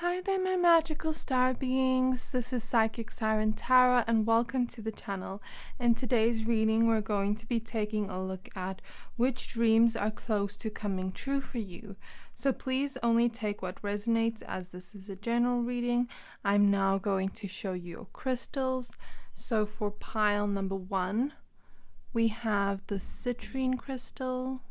Hi there, my magical star beings. This is Psychic Siren Tarot, and welcome to the channel. In today's reading, we're going to be taking a look at which dreams are close to coming true for you. So please only take what resonates, as this is a general reading. I'm now going to show you your crystals. So for pile number 1, we have the Citrine crystal.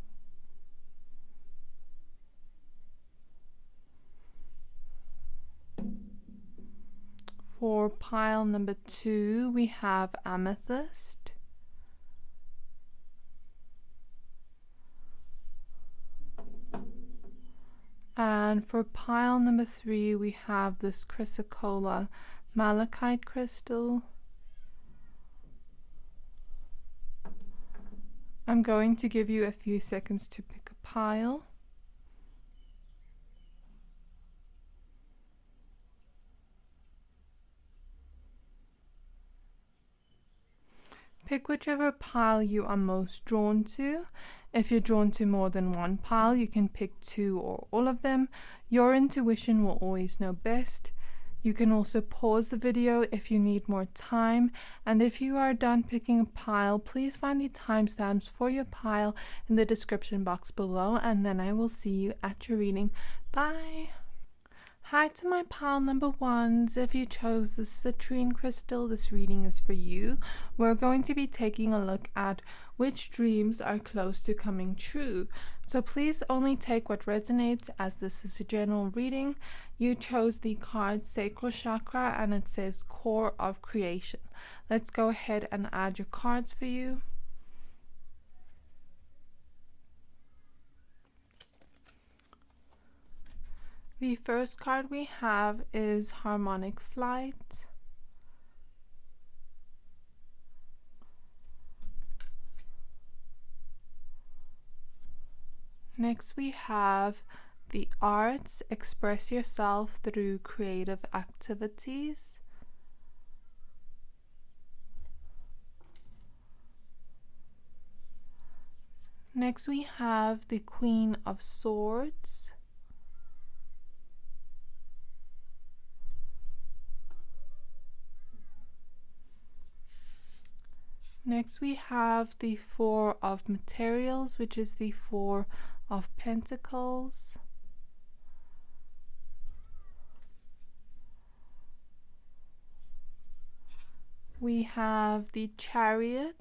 For pile number 2, we have Amethyst. And for pile number 3, we have this Chrysocolla malachite crystal. I'm going to give you a few seconds to pick a pile. Pick whichever pile you are most drawn to. If you're drawn to more than one pile, you can pick 2 or all of them. Your intuition will always know best. You can also pause the video if you need more time. And if you are done picking a pile, please find the timestamps for your pile in the description box below, and then I will see you at your reading. Bye! Hi to my pile number 1s. If you chose the Citrine crystal, this reading is for you. We're going to be taking a look at which dreams are close to coming true. So please only take what resonates, as this is a general reading. You chose the card Sacral Chakra, and it says Core of Creation. Let's go ahead and add your cards for you. The first card we have is Harmonic Flight. Next we have the Arts, Express Yourself through creative activities. Next we have the Queen of Swords. Next we have the Four of Materials, which is the Four of Pentacles. We have the Chariot.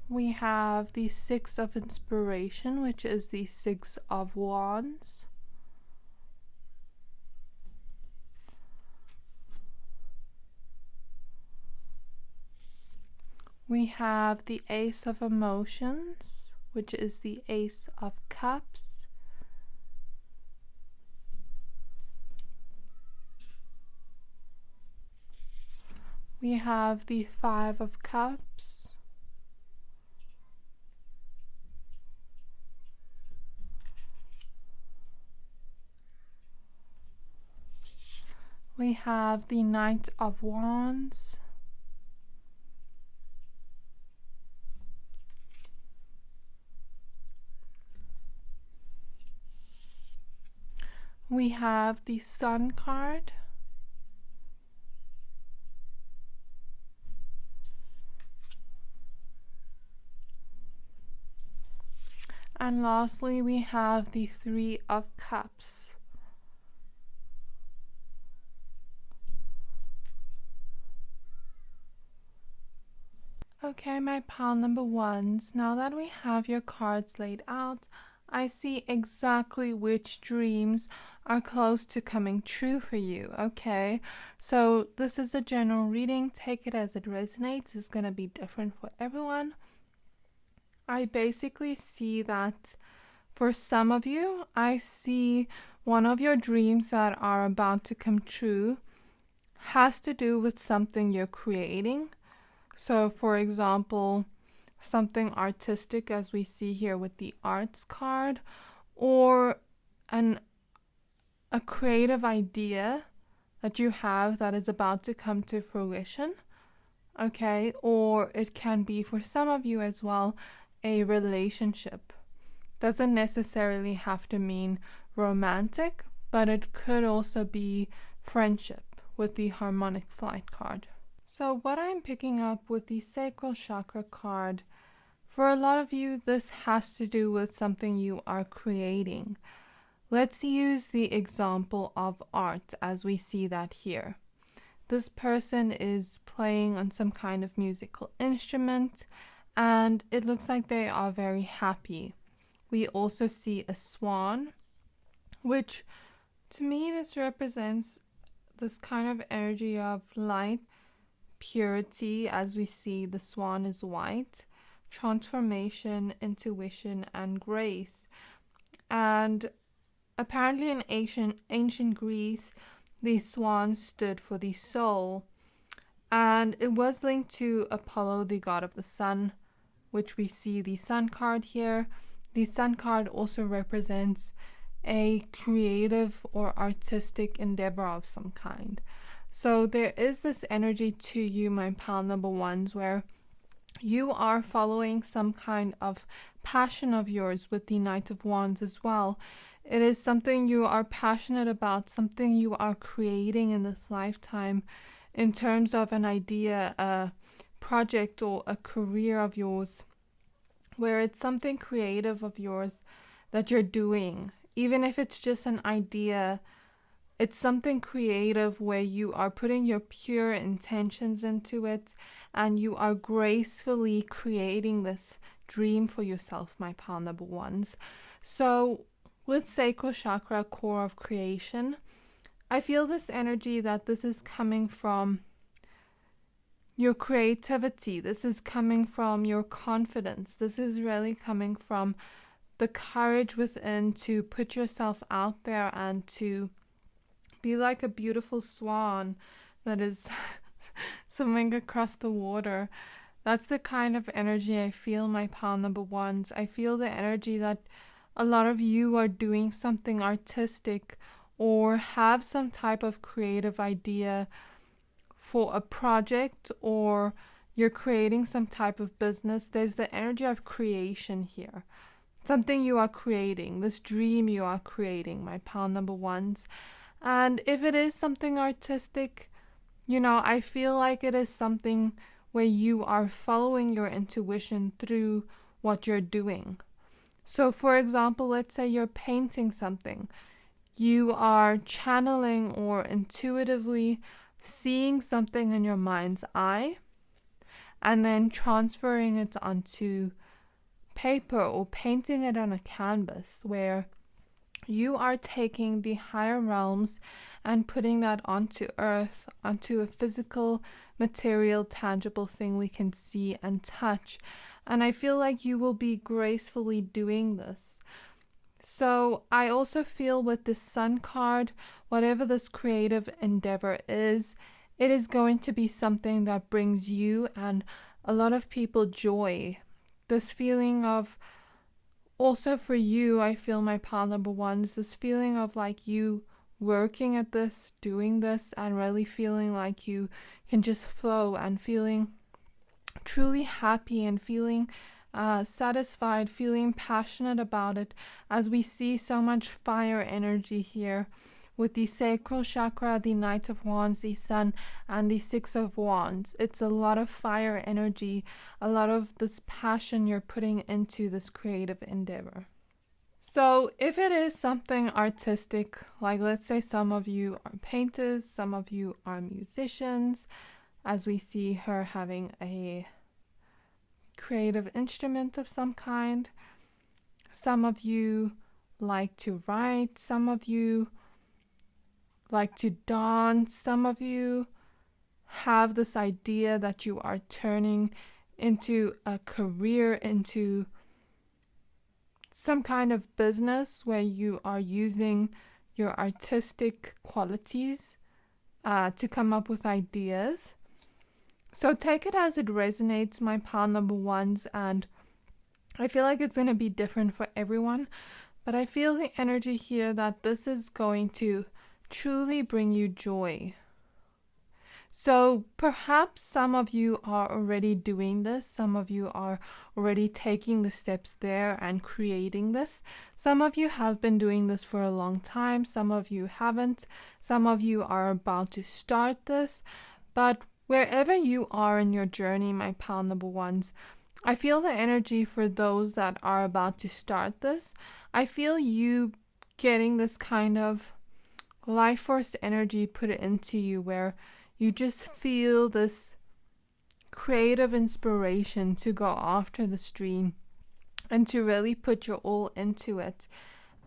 We have the Six of Inspiration, which is the Six of Wands. We have the Ace of Emotions, which is the Ace of Cups. We have the Five of Cups. We have the Knight of Wands. We have the Sun card. And lastly, we have the Three of Cups. Okay, my pile number 1s, now that we have your cards laid out, I see exactly which dreams are close to coming true for you, okay? So this is a general reading. Take it as it resonates. It's going to be different for everyone. I basically see that for some of you, I see one of your dreams that are about to come true has to do with something you're creating. So for example, something artistic, as we see here with the Arts card, or a creative idea that you have that is about to come to fruition. okay? Or it can be, for some of you as well, a relationship. Doesn't necessarily have to mean romantic, but it could also be friendship with the harmonic flight card. So what I'm picking up with the sacral chakra card, for a lot of you, this has to do with something you are creating. Let's use the example of art as we see that here. This person is playing on some kind of musical instrument, and it looks like they are very happy. We also see a swan, which to me this represents this kind of energy of light, purity, as we see the swan is white, transformation, intuition, and grace. And apparently in ancient Greece, the swan stood for the soul, and it was linked to Apollo, the god of the sun, which we see the sun card here. The sun card also represents a creative or artistic endeavor of some kind. So there is this energy to you, my pal number ones, where you are following some kind of passion of yours with the Knight of Wands as well. It is something you are passionate about, something you are creating in this lifetime in terms of an idea, a project, or a career of yours, where it's something creative of yours that you're doing. Even if it's just an idea, it's something creative where you are putting your pure intentions into it and you are gracefully creating this dream for yourself, my pal number ones. So with sacral chakra, core of creation, I feel this energy that this is coming from your creativity. This is coming from your confidence. This is really coming from the courage within to put yourself out there and to be like a beautiful swan that is swimming across the water. That's the kind of energy I feel, my pal number ones. I feel the energy that a lot of you are doing something artistic or have some type of creative idea for a project, or you're creating some type of business. There's the energy of creation here. Something you are creating, this dream you are creating, my pal number ones. And if it is something artistic, I feel like it is something where you are following your intuition through what you're doing. So for example, let's say you're painting something. You are channeling or intuitively seeing something in your mind's eye and then transferring it onto paper or painting it on a canvas, where you are taking the higher realms and putting that onto earth, onto a physical, material, tangible thing we can see and touch. And I feel like you will be gracefully doing this. So I also feel with the Sun card, whatever this creative endeavor is, it is going to be something that brings you and a lot of people joy. This feeling of, also for you, I feel, my pal number ones, this feeling of like you working at this, doing this, and really feeling like you can just flow and feeling truly happy and feeling satisfied, feeling passionate about it, as we see so much fire energy here with the sacral chakra, the Knight of Wands, the Sun, and the Six of Wands. It's a lot of fire energy, a lot of this passion you're putting into this creative endeavor. So if it is something artistic, like let's say some of you are painters, some of you are musicians, as we see her having a creative instrument of some kind. Some of you like to write, some of you like to dance, some of you have this idea that you are turning into a career, into some kind of business where you are using your artistic qualities to come up with ideas. So take it as it resonates, my pal number ones, and I feel like it's going to be different for everyone, but I feel the energy here that this is going to truly bring you joy. So perhaps some of you are already doing this. Some of you are already taking the steps there and creating this. Some of you have been doing this for a long time. Some of you haven't. Some of you are about to start this. But wherever you are in your journey, my pal number ones, I feel the energy for those that are about to start this. I feel you getting this kind of life force energy put into you where you just feel this creative inspiration to go after this dream and to really put your all into it.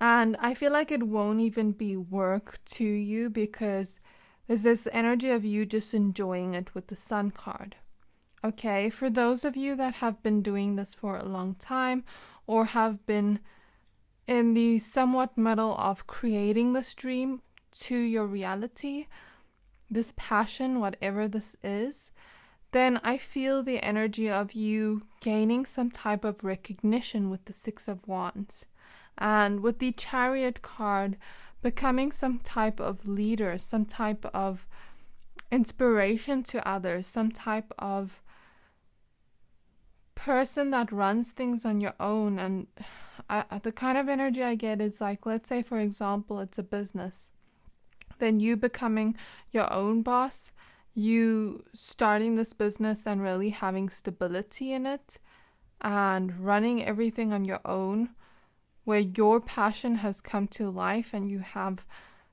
And I feel like it won't even be work to you because there's this energy of you just enjoying it with the Sun card. Okay, for those of you that have been doing this for a long time or have been in the somewhat middle of creating this dream to your reality, this passion, whatever this is, then I feel the energy of you gaining some type of recognition with the Six of Wands. And with the Chariot card, becoming some type of leader, some type of inspiration to others, some type of person that runs things on your own. And the kind of energy I get is like, let's say, for example, it's a business. Then you becoming your own boss, you starting this business and really having stability in it and running everything on your own, where your passion has come to life and you have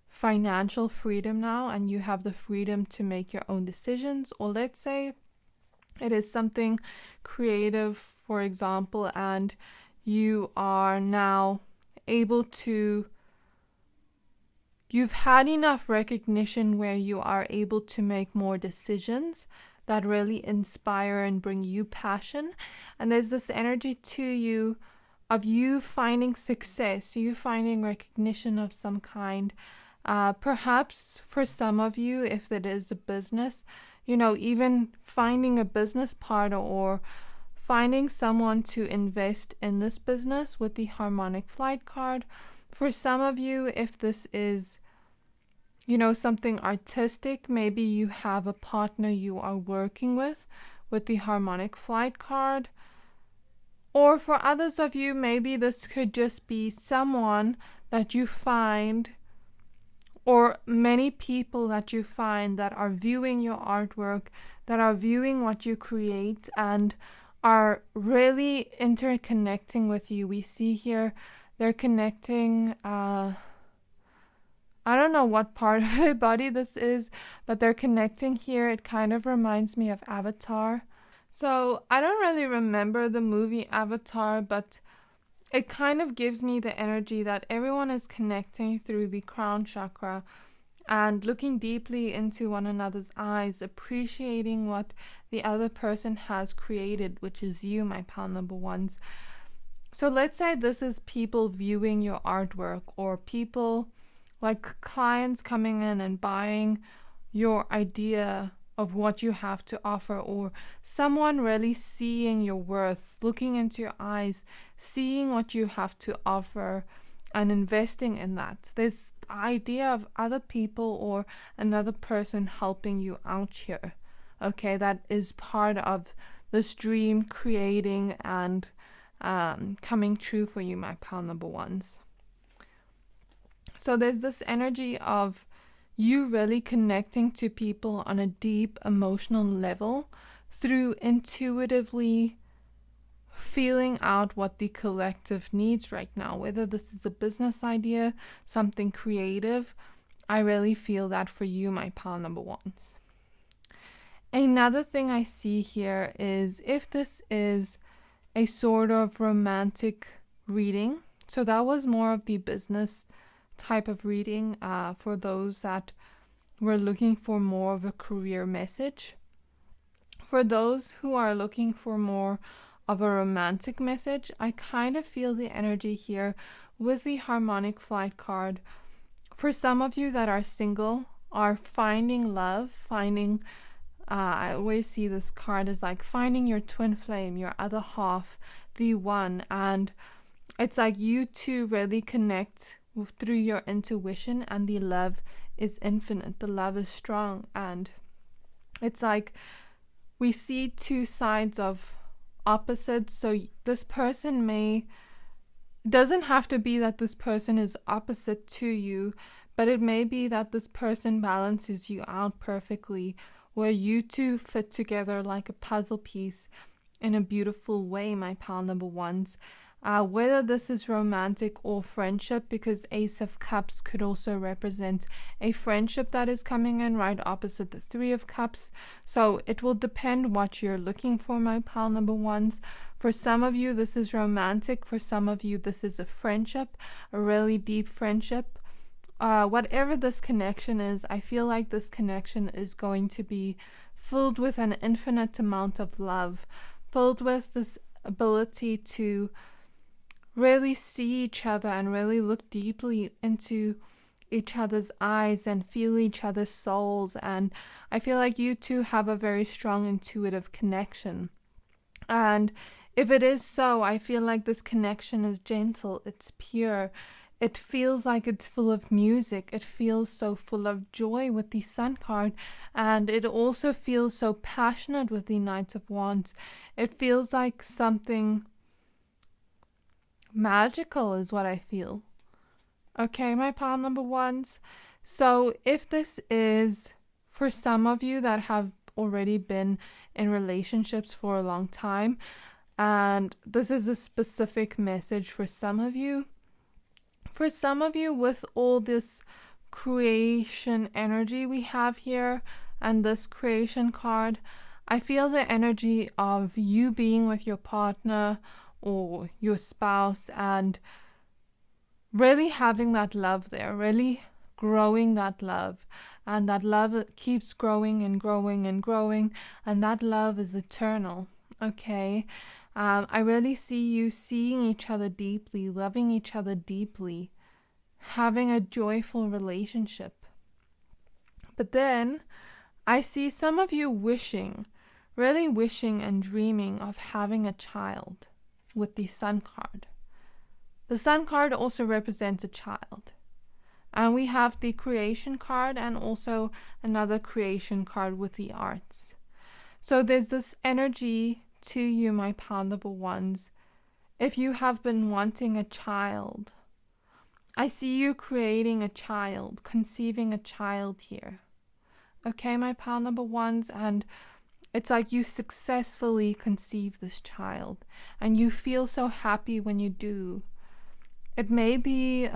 financial freedom now and you have the freedom to make your own decisions. Or let's say it is something creative, for example, and you are now able to, you've had enough recognition where you are able to make more decisions that really inspire and bring you passion. And there's this energy to you of you finding success, you finding recognition of some kind. Perhaps for some of you, if it is a business, even finding a business partner or finding someone to invest in this business with the Harmonic Flight card. For some of you, if this is something artistic, maybe you have a partner you are working with the Harmonic Flight card. Or for others of you, maybe this could just be someone that you find, or many people that you find that are viewing your artwork, that are viewing what you create and are really interconnecting with you. We see here they're connecting, I don't know what part of their body this is, but they're connecting here. It kind of reminds me of Avatar. So I don't really remember the movie Avatar, but it kind of gives me the energy that everyone is connecting through the crown chakra and looking deeply into one another's eyes, appreciating what the other person has created, which is you, my pal number ones. So let's say this is people viewing your artwork, or people like clients coming in and buying your idea of what you have to offer, or someone really seeing your worth, looking into your eyes, seeing what you have to offer and investing in that. This idea of other people or another person helping you out here. Okay, that is part of this dream creating and coming true for you, my pal number ones. So there's this energy of you really connecting to people on a deep emotional level through intuitively feeling out what the collective needs right now, whether this is a business idea, something creative. I really feel that for you, my pal number ones. Another thing I see here is if this is a sort of romantic reading, so that was more of the business type of reading for those that were looking for more of a career message. For those who are looking for more of a romantic message, I kind of feel the energy here with the Harmonic Flight card. For some of you that are single, are finding love, finding I always see this card as like finding your twin flame, your other half, the one, and it's like you two really connect through your intuition, and the love is infinite, the love is strong, and It's like we see two sides of opposites. So this person it doesn't have to be that this person is opposite to you, but it may be that this person balances you out perfectly, where you two fit together like a puzzle piece in a beautiful way, my pile number ones. Whether this is romantic or friendship, because Ace of Cups could also represent a friendship that is coming in right opposite the Three of Cups. So it will depend what you're looking for, my pile number ones. For some of you, this is romantic. For some of you, this is a friendship, a really deep friendship. Whatever this connection is, I feel like this connection is going to be filled with an infinite amount of love, filled with this ability to really see each other and really look deeply into each other's eyes and feel each other's souls. And I feel like you two have a very strong intuitive connection. And if it is so, I feel like this connection is gentle, it's pure. It feels like it's full of music. It feels so full of joy with the Sun card. And it also feels so passionate with the Knight of Wands. It feels like something magical is what I feel. Okay, my pile number ones. So if this is for some of you that have already been in relationships for a long time, and this is a specific message for some of you, with all this creation energy we have here and this creation card, I feel the energy of you being with your partner or your spouse and really having that love there, really growing that love. And that love keeps growing and growing and growing, and that love is eternal. Okay? I really see you seeing each other deeply, loving each other deeply, having a joyful relationship. But then I see some of you really wishing and dreaming of having a child with the Sun card. The Sun card also represents a child. And we have the creation card and also another creation card with the arts. So there's this energy to you, my pile number ones. If you have been wanting a child, I see you creating a child, conceiving a child here. Okay, my pile number ones, and it's like you successfully conceive this child, and you feel so happy when you do. It may be,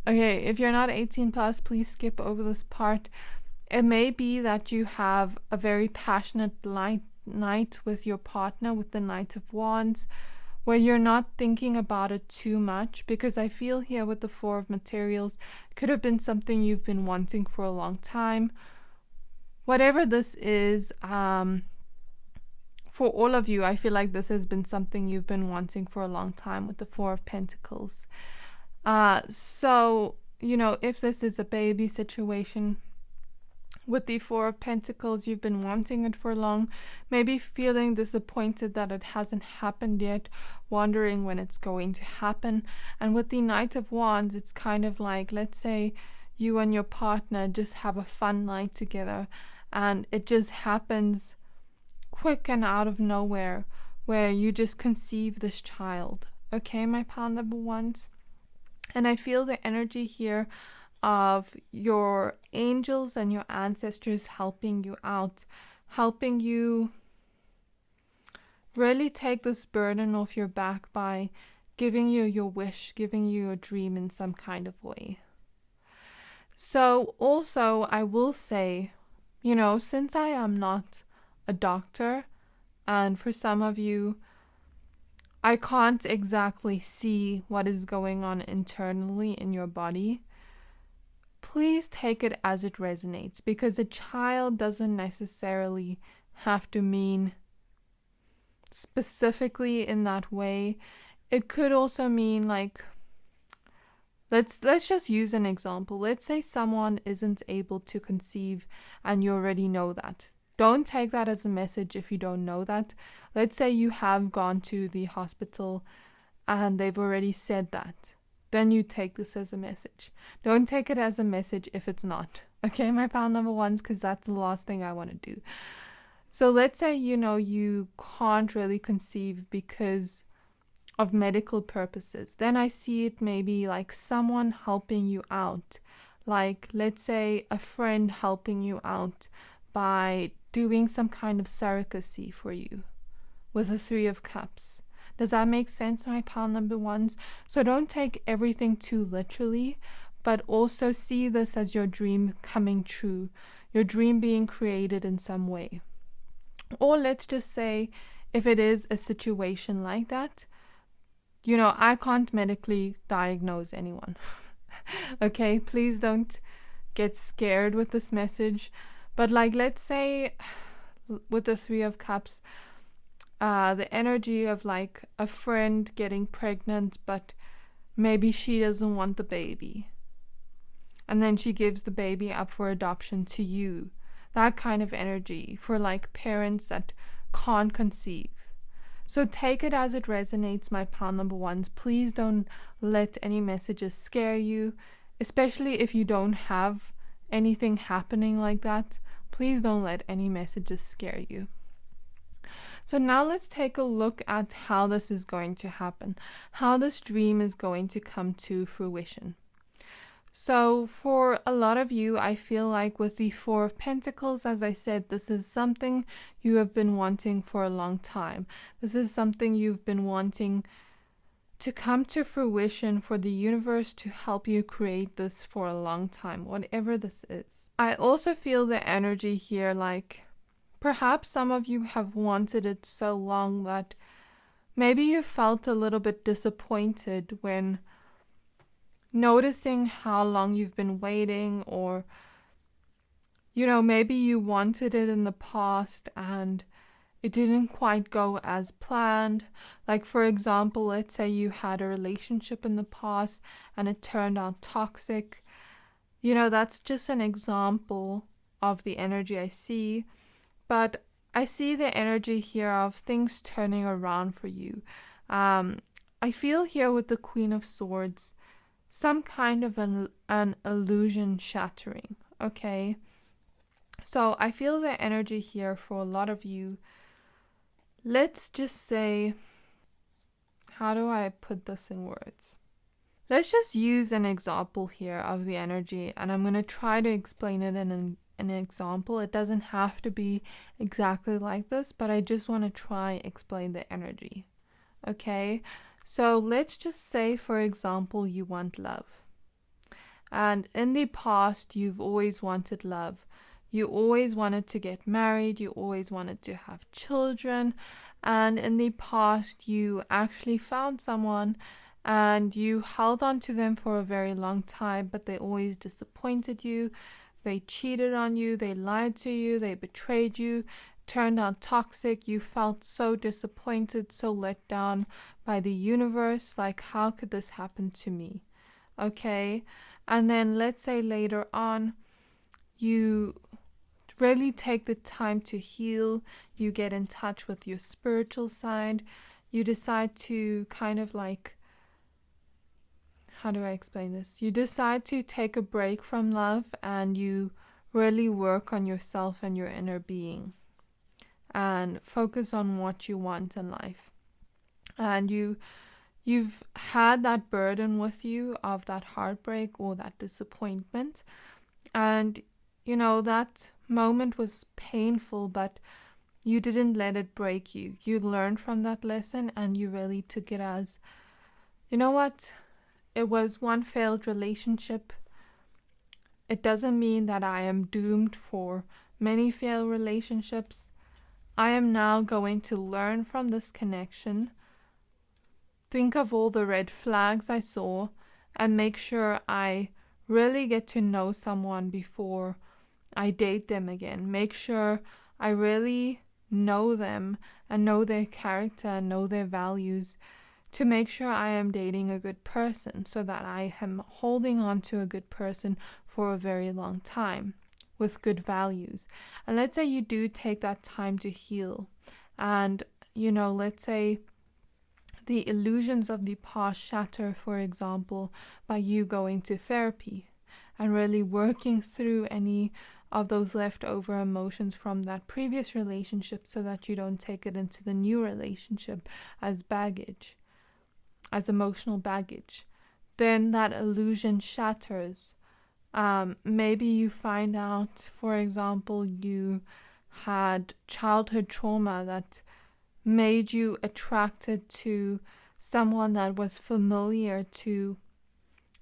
okay, if you're not 18 plus, please skip over this part. It may be that you have a very passionate night with your partner, with the Knight of Wands, where you're not thinking about it too much, because I feel here with the Four of Materials, could have been something you've been wanting for a long time. Whatever this is, for all of you, I feel like this has been something you've been wanting for a long time with the Four of Pentacles. So, if this is a baby situation, with the Four of Pentacles, you've been wanting it for long, maybe feeling disappointed that it hasn't happened yet, wondering when it's going to happen. And with the Knight of Wands, it's kind of like, let's say you and your partner just have a fun night together, and it just happens quick and out of nowhere, where you just conceive this child. Okay, my pile number ones? And I feel the energy here of your angels and your ancestors helping you out, helping you really take this burden off your back by giving you your wish, giving you a dream in some kind of way. So also I will say, since I am not a doctor, and for some of you, I can't exactly see what is going on internally in your body, please take it as it resonates, because a child doesn't necessarily have to mean specifically in that way. It could also mean like, let's just use an example. Let's say someone isn't able to conceive and you already know that. Don't take that as a message if you don't know that. Let's say you have gone to the hospital and they've already said that. Then you take this as a message. Don't take it as a message if it's not. Okay, my pile number ones, because that's the last thing I want to do. So let's say, you can't really conceive because of medical purposes. Then I see it maybe like someone helping you out. Like, let's say a friend helping you out by doing some kind of surrogacy for you with the Three of Cups. Does that make sense, my pile number ones? So don't take everything too literally, but also see this as your dream coming true, your dream being created in some way. Or let's just say, if it is a situation like that, I can't medically diagnose anyone. Okay, please don't get scared with this message. But like, let's say with the Three of Cups, the energy of like a friend getting pregnant, but maybe she doesn't want the baby. And then she gives the baby up for adoption to you. That kind of energy for like parents that can't conceive. So take it as it resonates, my pile number ones. Please don't let any messages scare you, especially if you don't have anything happening like that. Please don't let any messages scare you. So now let's take a look at how this is going to happen, how this dream is going to come to fruition. So for a lot of you, I feel like with the Four of Pentacles, as I said, this is something you have been wanting for a long time. This is something you've been wanting to come to fruition, for the universe to help you create this for a long time, whatever this is. I also feel the energy here, like perhaps some of you have wanted it so long that maybe you felt a little bit disappointed when noticing how long you've been waiting, or maybe you wanted it in the past and it didn't quite go as planned. Like, for example, let's say you had a relationship in the past and it turned out toxic. That's just an example of the energy I see. But I see the energy here of things turning around for you. I feel here with the Queen of Swords, some kind of an illusion shattering, okay? So I feel the energy here for a lot of you. Let's just say, how do I put this in words? Let's just use an example here of the energy, and I'm going to try to explain it in an example. It doesn't have to be exactly like this, but I just want to try explain the energy, okay? So let's just say, for example, you want love. And in the past, you've always wanted love. You always wanted to get married. You always wanted to have children. And in the past, you actually found someone and you held on to them for a very long time, but they always disappointed you. They cheated on you. They lied to you. They betrayed you. Turned out toxic. You felt so disappointed, so let down by the universe. Like, how could this happen to me? Okay. And then let's say later on, you really take the time to heal. You get in touch with your spiritual side. You decide to kind of like, how do I explain this? You decide to take a break from love and you really work on yourself and your inner being and focus on what you want in life. And you've had that burden with you of that heartbreak or that disappointment. And, that moment was painful, but you didn't let it break you. You learned from that lesson and you really took it as, you know what? It was one failed relationship. It doesn't mean that I am doomed for many failed relationships. I am now going to learn from this connection, think of all the red flags I saw, and make sure I really get to know someone before I date them again. Make sure I really know them and know their character and know their values, to make sure I am dating a good person, so that I am holding on to a good person for a very long time with good values. And let's say you do take that time to heal, and let's say the illusions of the past shatter, for example, by you going to therapy. and really working through any of those leftover emotions from that previous relationship so that you don't take it into the new relationship as baggage, as emotional baggage. Then that illusion shatters. Maybe you find out, for example, you had childhood trauma that made you attracted to someone that was familiar to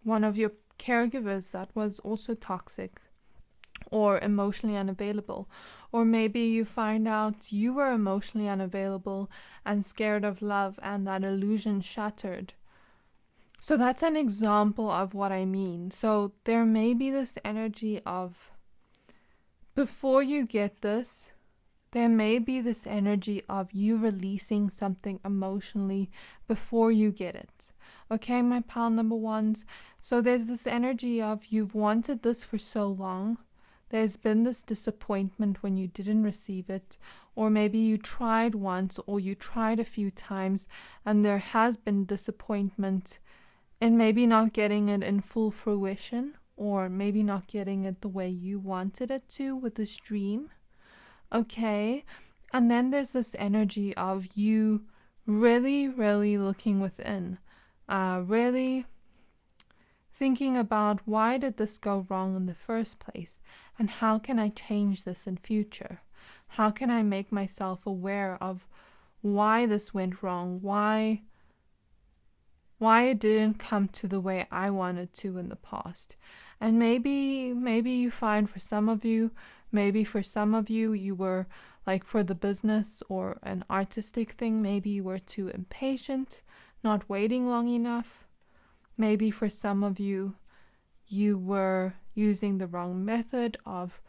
one of your caregivers that was also toxic or emotionally unavailable. Or maybe you find out you were emotionally unavailable and scared of love, and that illusion shattered. So that's an example of what I mean. So there may be this energy of, before you get this, there may be this energy of you releasing something emotionally before you get it. Okay, my pile number ones. So there's this energy of, you've wanted this for so long. There's been this disappointment when you didn't receive it, or maybe you tried once, or you tried a few times, and there has been disappointment in maybe not getting it in full fruition, or maybe not getting it the way you wanted it to with this dream. Okay, and then there's this energy of you really, really looking within, really thinking about, why did this go wrong in the first place, and how can I change this in future? How can I make myself aware of why this went wrong, why it didn't come to the way I wanted to in the past? And maybe you find, for some of you, you were like, for the business or an artistic thing, maybe you were too impatient, not waiting long enough. Maybe for some of you, you were using the wrong method of,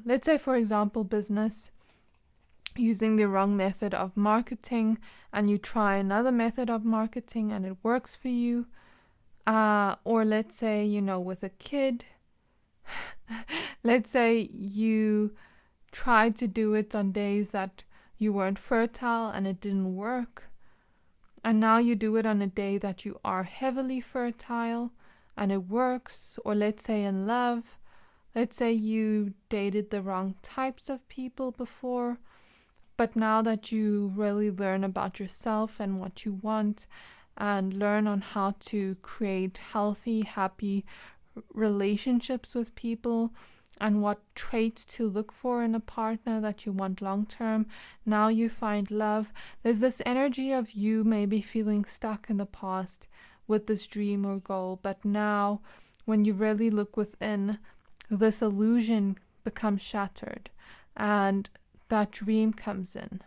let's say, for example, business, using the wrong method of marketing, and you try another method of marketing and it works for you. Or let's say, with a kid, let's say you tried to do it on days that you weren't fertile and it didn't work. And now you do it on a day that you are heavily fertile and it works. Or let's say in love, let's say you dated the wrong types of people before, but now that you really learn about yourself and what you want, and learn on how to create healthy, happy relationships with people, and what traits to look for in a partner that you want long term, now you find love. There's this energy of you maybe feeling stuck in the past with this dream or goal, but now when you really look within, this illusion becomes shattered and that dream comes in.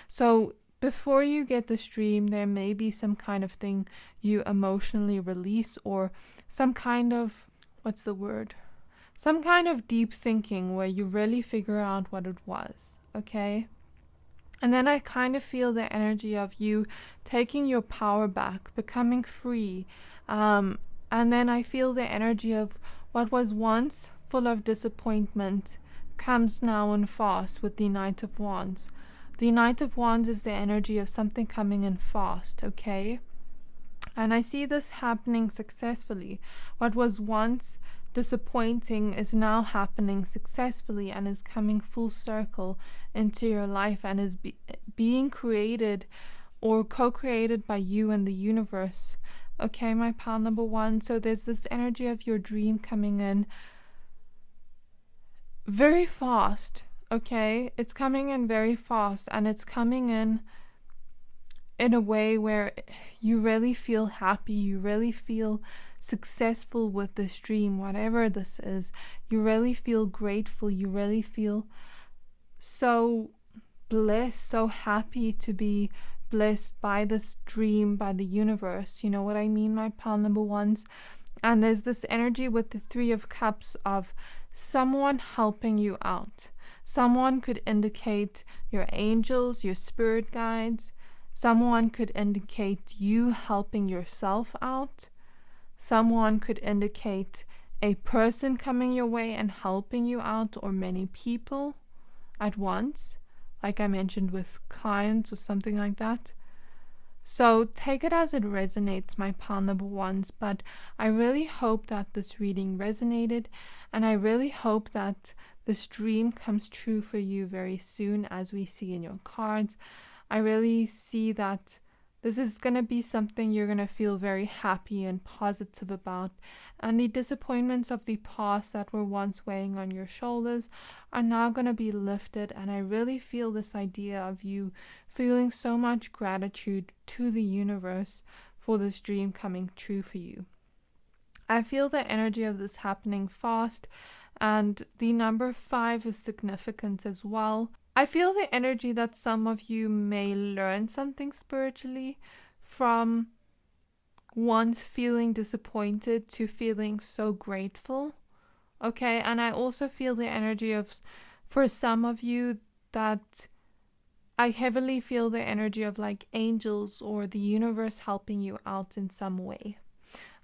So before you get this dream, there may be some kind of thing you emotionally release, or some kind of, some kind of deep thinking where you really figure out what it was, okay? And then I kind of feel the energy of you taking your power back, becoming free. And then I feel the energy of what was once full of disappointment comes now in fast with the Knight of Wands. The Knight of Wands is the energy of something coming in fast, okay? And I see this happening successfully. What was once disappointing is now happening successfully and is coming full circle into your life, and is being created or co-created by you and the universe. Okay, my pile number one. So there's this energy of your dream coming in very fast. Okay, it's coming in very fast, and it's coming in a way where you really feel happy, you really feel successful with this dream, whatever this is. You really feel grateful, you really feel so blessed, so happy to be blessed by this dream, by the universe. You know what I mean, my pile number ones? And there's this energy with the Three of Cups of someone helping you out. Someone could indicate your angels, your spirit guides. Someone could indicate you helping yourself out. Someone could indicate a person coming your way and helping you out, or many people at once, like I mentioned with clients or something like that. So take it as it resonates, my pile number ones, but I really hope that this reading resonated, and I really hope that this dream comes true for you very soon, as we see in your cards. I really see that this is going to be something you're going to feel very happy and positive about, and the disappointments of the past that were once weighing on your shoulders are now going to be lifted, and I really feel this idea of you feeling so much gratitude to the universe for this dream coming true for you. I feel the energy of this happening fast, and the number 5 is significant as well. I feel the energy that some of you may learn something spiritually from once feeling disappointed to feeling so grateful. Okay, and I also feel the energy of, for some of you, that I heavily feel the energy of like angels or the universe helping you out in some way.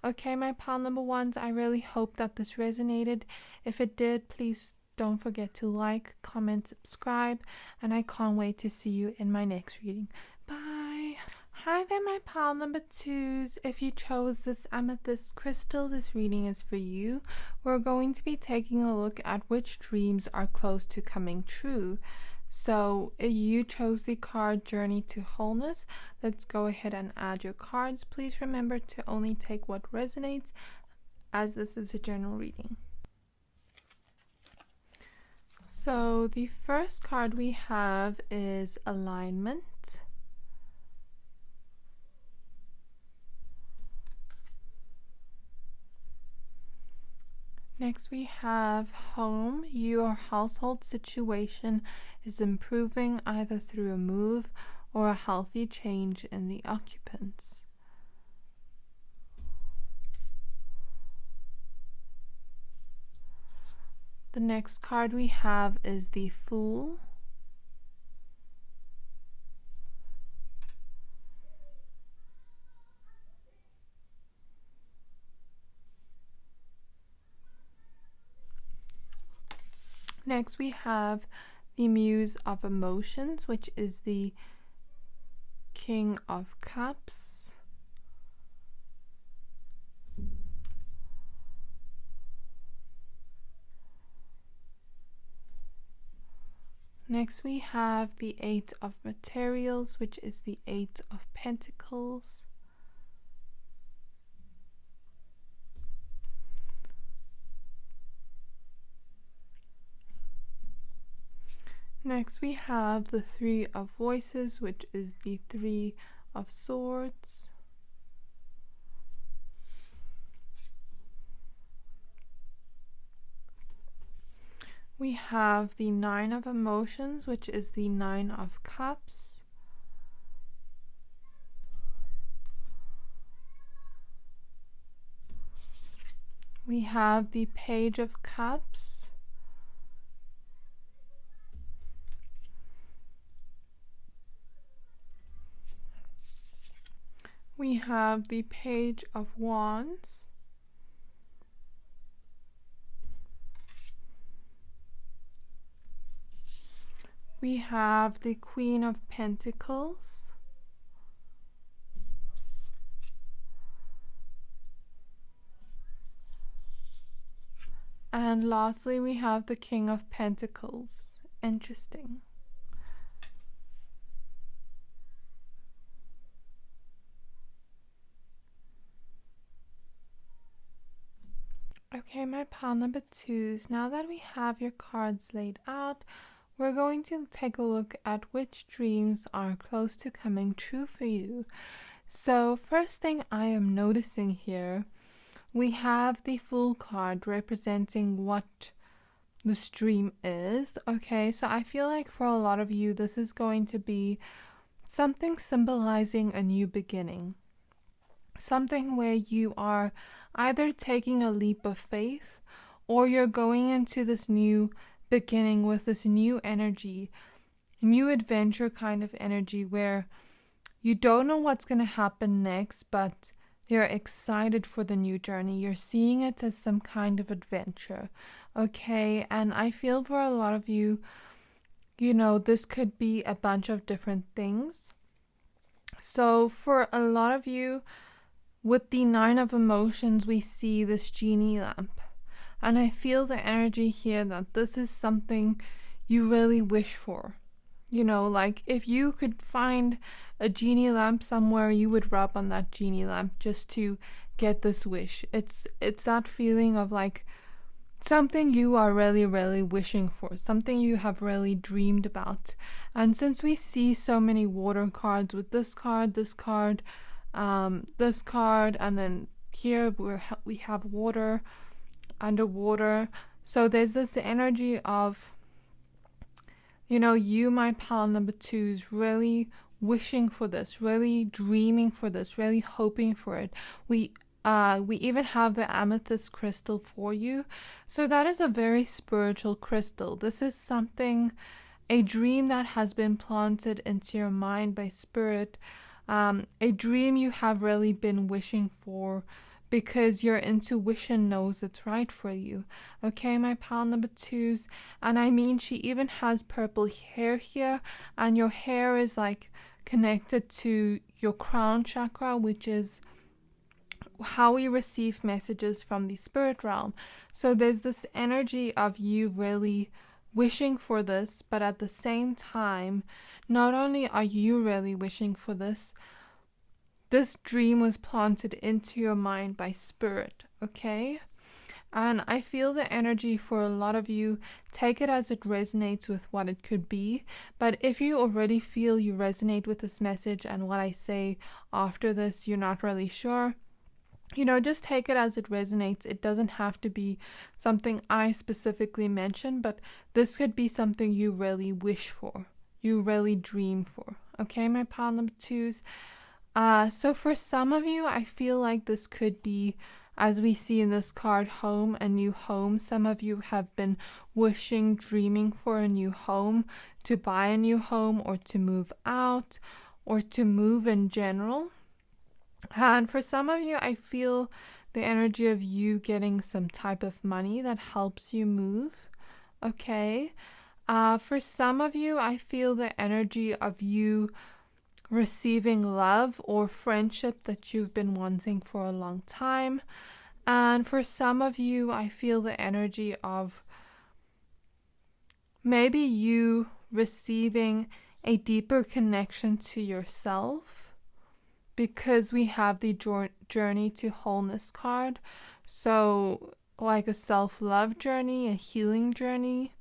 Okay, my pile number ones, I really hope that this resonated. If it did, please don't forget to like, comment, subscribe, and I can't wait to see you in my next reading. Bye. Hi there, my pile number twos. If you chose this amethyst crystal, this reading is for you. We're going to be taking a look at which dreams are close to coming true. So you chose the card Journey to Wholeness. Let's go ahead and add your cards. Please remember to only take what resonates, as this is a general reading. So the first card we have is Alignment. Next we have Home. Your household situation is improving either through a move or a healthy change in the occupants. The next card we have is the Fool. Next we have the Muse of Emotions, which is the King of Cups. Next we have the Eight of Materials, which is the Eight of Pentacles. Next we have the Three of Voices, which is the Three of Swords. We have the Nine of Emotions, which is the Nine of Cups. We have the Page of Cups. We have the Page of Wands. We have the Queen of Pentacles. And lastly, we have the King of Pentacles. Interesting. Okay, my pile number twos, now that we have your cards laid out, we're going to take a look at which dreams are close to coming true for you. So first thing I am noticing here, we have the Fool card representing what this dream is. Okay, so I feel like for a lot of you, this is going to be something symbolizing a new beginning. Something where you are either taking a leap of faith or you're going into this new beginning with this new energy, new adventure kind of energy where you don't know what's going to happen next, but you're excited for the new journey. You're seeing it as some kind of adventure. Okay, and I feel for a lot of you, you know, this could be a bunch of different things. So for a lot of you, with the 9 of emotions, we see this genie lamp. And I feel the energy here that this is something you really wish for. You know, like if you could find a genie lamp somewhere, you would rub on that genie lamp just to get this wish. It's that feeling of like something you are really, really wishing for, something you have really dreamed about. And since we see so many water cards with this card, this card, this card, and then here we have water, underwater. So there's this energy of, you know, you, my pile number 2s, really wishing for this, really dreaming for this, really hoping for it. We even have the amethyst crystal for you. So that is a very spiritual crystal. This is something, a dream that has been planted into your mind by spirit, a dream you have really been wishing for, because your intuition knows it's right for you. Okay, my pile number 2s. And I mean, she even has purple hair here, and your hair is like connected to your crown chakra, which is how we receive messages from the spirit realm. So there's this energy of you really wishing for this, but at the same time, not only are you really wishing for this, this dream was planted into your mind by spirit, okay? And I feel the energy for a lot of you. Take it as it resonates with what it could be. But if you already feel you resonate with this message and what I say after this, you're not really sure, you know, just take it as it resonates. It doesn't have to be something I specifically mentioned, but this could be something you really wish for, you really dream for. Okay, my pile number 2s. So for some of you, I feel like this could be, as we see in this card, home, a new home. Some of you have been wishing, dreaming for a new home, to buy a new home, or to move out, or to move in general. And for some of you, I feel the energy of you getting some type of money that helps you move. Okay. For some of you, I feel the energy of you receiving love or friendship that you've been wanting for a long time. And for some of you, I feel the energy of maybe you receiving a deeper connection to yourself, because we have the journey to wholeness card. So like a self-love journey, a healing journey.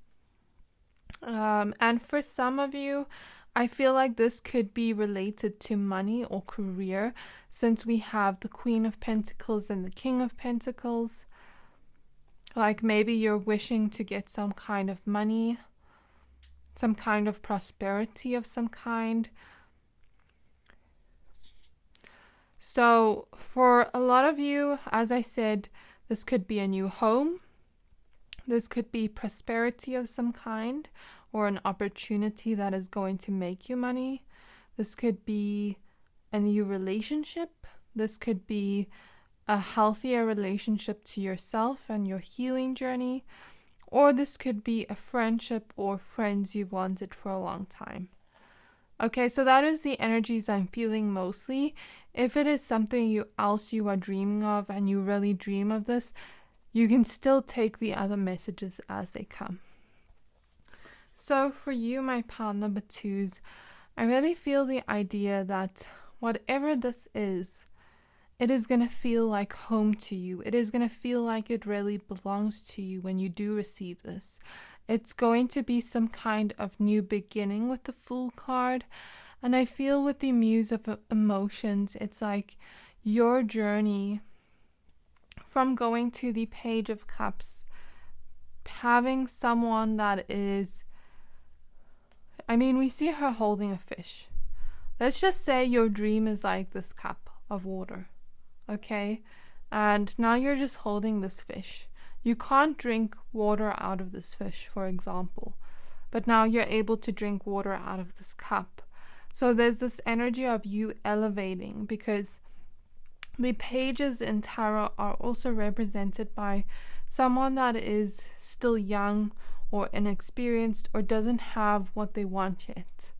And for some of you, I feel like this could be related to money or career, since we have the Queen of Pentacles and the King of Pentacles. Like maybe you're wishing to get some kind of money, some kind of prosperity of some kind. So for a lot of you, as I said, this could be a new home. This could be prosperity of some kind, or an opportunity that is going to make you money. This could be a new relationship. This could be a healthier relationship to yourself and your healing journey. Or this could be a friendship or friends you've wanted for a long time. Okay, so that is the energies I'm feeling mostly. If it is something else you are dreaming of and you really dream of this, you can still take the other messages as they come. So for you, my pile number 2s, I really feel the idea that whatever this is, it is going to feel like home to you. It is going to feel like it really belongs to you when you do receive this. It's going to be some kind of new beginning with the Fool card. And I feel with the Muse of Emotions, it's like your journey from going to the Page of Cups, having someone that is, I mean, we see her holding a fish. Let's just say your dream is like this cup of water, okay? And now you're just holding this fish. You can't drink water out of this fish, for example, but now you're able to drink water out of this cup. So there's this energy of you elevating, because the pages in tarot are also represented by someone that is still young or inexperienced or doesn't have what they want yet.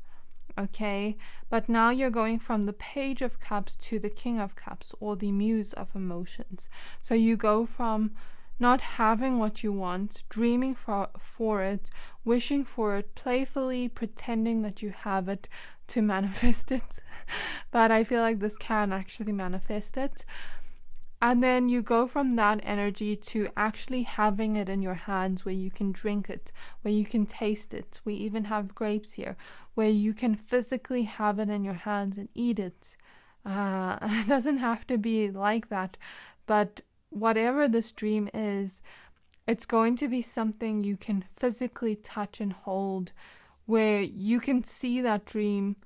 okay? But now you're going from the Page of Cups to the King of Cups, or the Muse of Emotions. So you go from not having what you want, dreaming for it, wishing for it, playfully pretending that you have it, to manifest it. But I feel like this can actually manifest it. And then you go from that energy to actually having it in your hands, where you can drink it, where you can taste it. We even have grapes here, where you can physically have it in your hands and eat it. It doesn't have to be like that, but whatever this dream is, it's going to be something you can physically touch and hold, where you can see that dream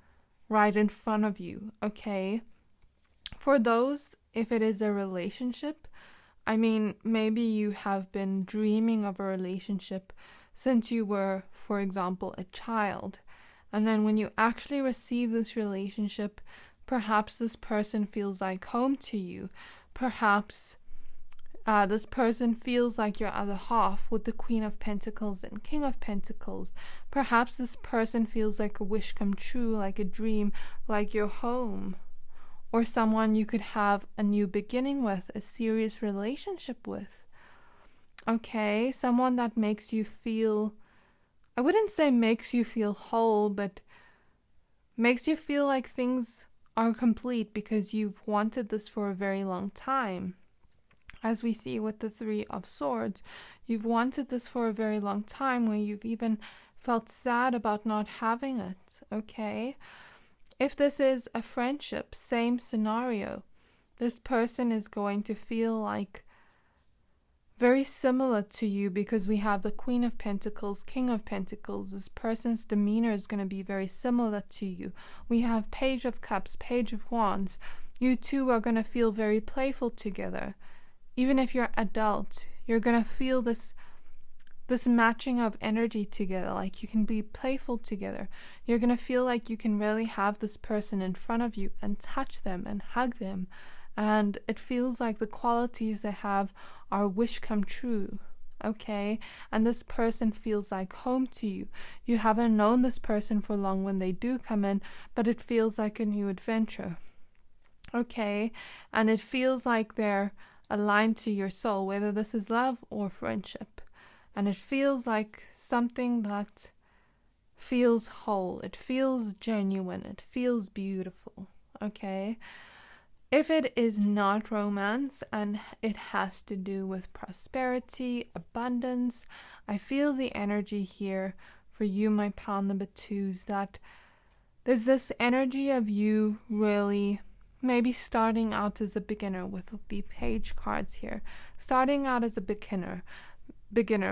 right in front of you, okay? For those, if it is a relationship, I mean, maybe you have been dreaming of a relationship since you were, for example, a child. And then when you actually receive this relationship, perhaps this person feels like home to you. Perhaps this person feels like your other half, with the Queen of Pentacles and King of Pentacles. Perhaps this person feels like a wish come true, like a dream, like your home. Or someone you could have a new beginning with, a serious relationship with. Okay, someone that makes you feel, I wouldn't say makes you feel whole, but makes you feel like things are complete because you've wanted this for a very long time. As we see with the Three of Swords, you've wanted this for a very long time, where you've even felt sad about not having it, okay? If this is a friendship, same scenario. This person is going to feel like very similar to you, because we have the Queen of Pentacles, King of Pentacles. This person's demeanor is going to be very similar to you. We have Page of Cups, Page of Wands. You two are going to feel very playful together. Even if you're adult, you're going to feel this matching of energy together, like you can be playful together. You're going to feel like you can really have this person in front of you and touch them and hug them. And it feels like the qualities they have are wish come true, okay? And this person feels like home to you. You haven't known this person for long when they do come in, but it feels like a new adventure, okay? And it feels like they're aligned to your soul, whether this is love or friendship. And it feels like something that feels whole. It feels genuine. It feels beautiful, okay? If it is not romance and it has to do with prosperity, abundance, I feel the energy here for you, my pile number 2s, that there's this energy of you really maybe starting out as a beginner with the Page cards here. Starting out as a beginner,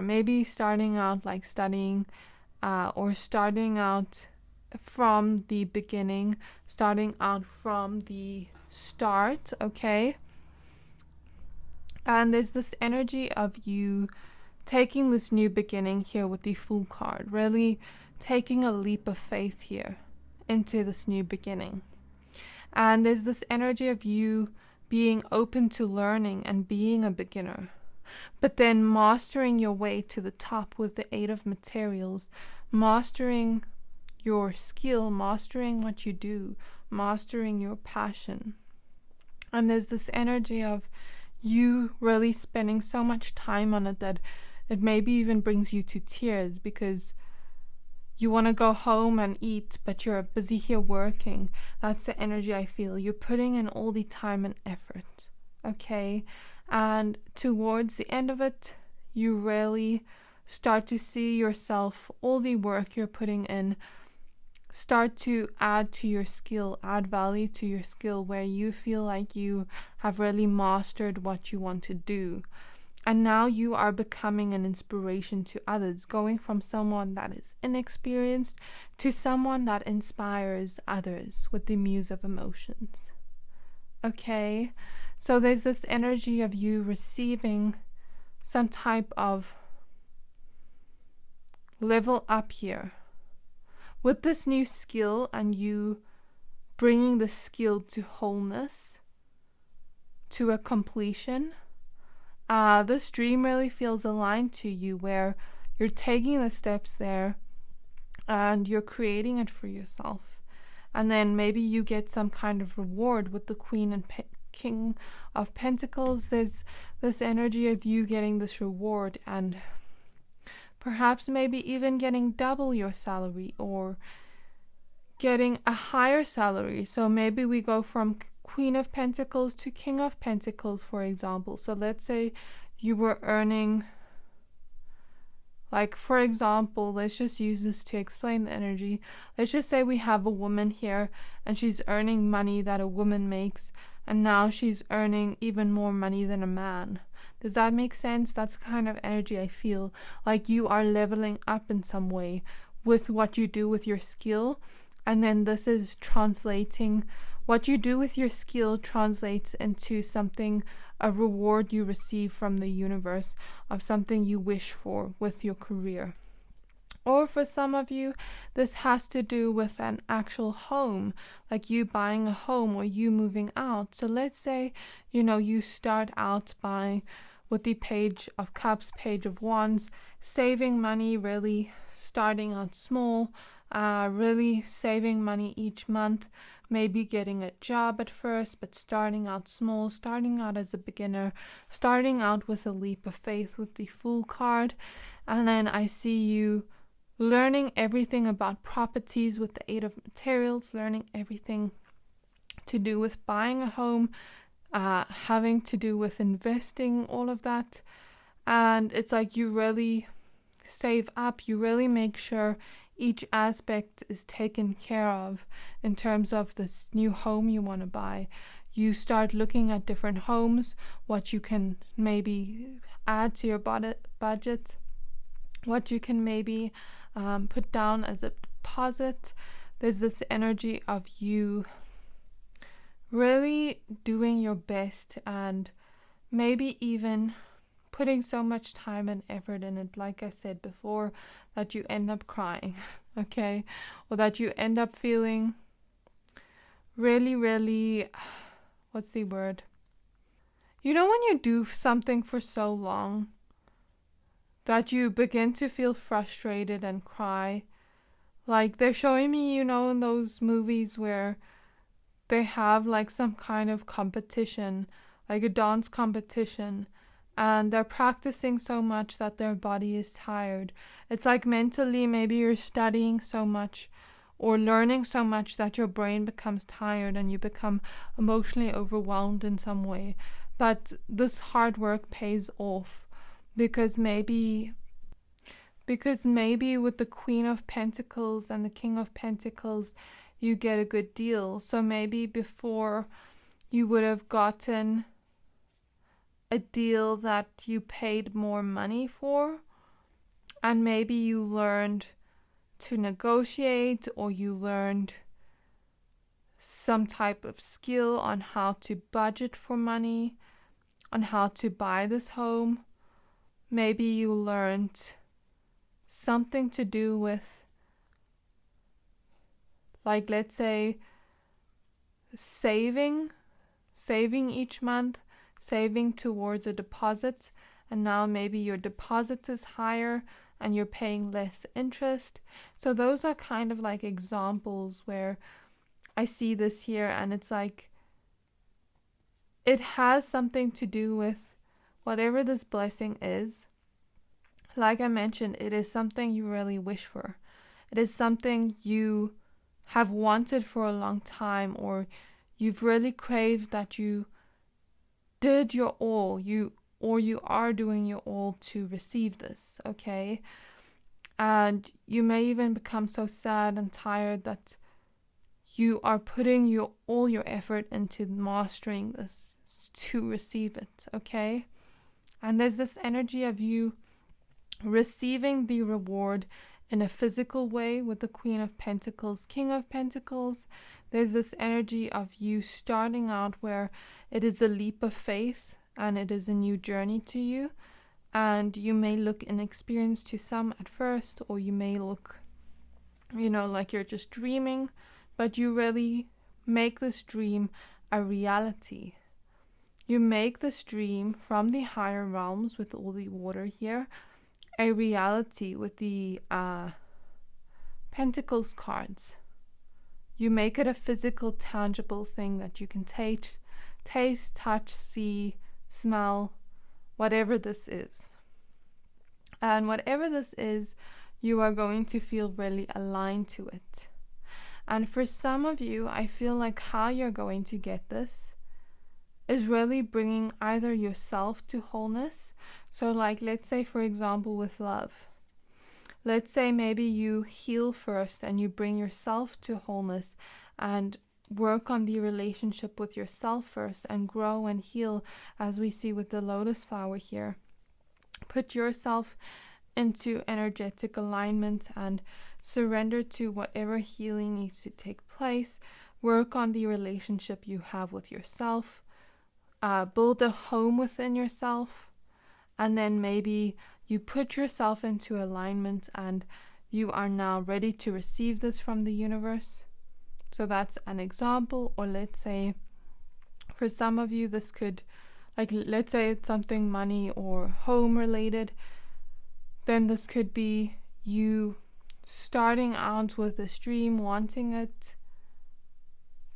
maybe starting out like studying, or starting out from the beginning, starting out from the start, okay? And there's this energy of you taking this new beginning here with the Fool card, really taking a leap of faith here into this new beginning. And there's this energy of you being open to learning and being a beginner, but then mastering your way to the top with the 8 of materials, mastering your skill, mastering what you do, mastering your passion. And there's this energy of you really spending so much time on it that it maybe even brings you to tears, because you want to go home and eat, but you're busy here working. That's the energy I feel. You're putting in all the time and effort, okay? And towards the end of it, you really start to see yourself, all the work you're putting in, start to add to your skill, add value to your skill, where you feel like you have really mastered what you want to do. And now you are becoming an inspiration to others, going from someone that is inexperienced to someone that inspires others with the Muse of Emotions. Okay? So there's this energy of you receiving some type of level up here with this new skill, and you bringing the skill to wholeness, to a completion. This dream really feels aligned to you, where you're taking the steps there and you're creating it for yourself. and then maybe you get some kind of reward with the Queen and King of Pentacles. There's this energy of you getting this reward, and perhaps maybe even getting double your salary or getting a higher salary. So maybe we go from Queen of Pentacles to King of Pentacles, for example. So let's say you were earning, like, for example, let's just use this to explain the energy. Let's just say we have a woman here and she's earning money that a woman makes, and now she's earning even more money than a man. Does that make sense? That's the kind of energy I feel. Like you are leveling up in some way with what you do with your skill. And then this is translating, what you do with your skill translates into something, a reward you receive from the universe of something you wish for with your career. Or for some of you, this has to do with an actual home, like you buying a home or you moving out. So let's say, you start out with the Page of Cups, Page of Wands, saving money, really starting out small, really saving money each month, maybe getting a job at first, but starting out small, starting out as a beginner, starting out with a leap of faith with the Fool card. And then I see you learning everything about properties with the Eight of Materials, learning everything to do with buying a home, having to do with investing, all of that. And it's like you really save up, you really make sure each aspect is taken care of in terms of this new home you want to buy. You start looking at different homes, what you can maybe add to your budget, what you can maybe put down as a deposit. There's this energy of you really doing your best and maybe even putting so much time and effort in it, like I said before, that you end up crying, okay? Or that you end up feeling really, really, what's the word? When you do something for so long that you begin to feel frustrated and cry. Like they're showing me, in those movies where they have like some kind of competition, like a dance competition, and they're practicing so much that their body is tired. It's like mentally, maybe you're studying so much or learning so much that your brain becomes tired and you become emotionally overwhelmed in some way. But this hard work pays off because maybe with the Queen of Pentacles and the King of Pentacles, you get a good deal. So maybe before you would have gotten a deal that you paid more money for, and maybe you learned to negotiate, or you learned some type of skill on how to budget for money, on how to buy this home. Maybe you learned something to do with, like, let's say, saving each month, saving towards a deposit, and now maybe your deposit is higher and you're paying less interest. So those are kind of like examples where I see this here, and it's like it has something to do with whatever this blessing is. Like I mentioned, it is something you really wish for. It is something you have wanted for a long time, or you've really craved, that you did your all, you are doing your all to receive this, okay? And you may even become so sad and tired that you are putting all your effort into mastering this to receive it, okay? And there's this energy of you receiving the reward in a physical way with the Queen of Pentacles, King of Pentacles. There's this energy of you starting out where it is a leap of faith and it is a new journey to you, and you may look inexperienced to some at first, or you may look, like you're just dreaming, but you really make this dream a reality. You make this dream from the higher realms with all the water here a reality with the Pentacles cards. you make it a physical, tangible thing that you can taste, touch, see, smell, whatever this is. And whatever this is, you are going to feel really aligned to it. And for some of you, I feel like how you're going to get this is really bringing either yourself to wholeness. So like, let's say, for example, with love. Let's say maybe you heal first and you bring yourself to wholeness and work on the relationship with yourself first and grow and heal, as we see with the lotus flower here. Put yourself into energetic alignment and surrender to whatever healing needs to take place. Work on the relationship you have with yourself. Build a home within yourself. And then maybe you put yourself into alignment and you are now ready to receive this from the universe. So that's an example. Or let's say for some of you this could, like, let's say it's something money or home related, then this could be you starting out with this dream, wanting it,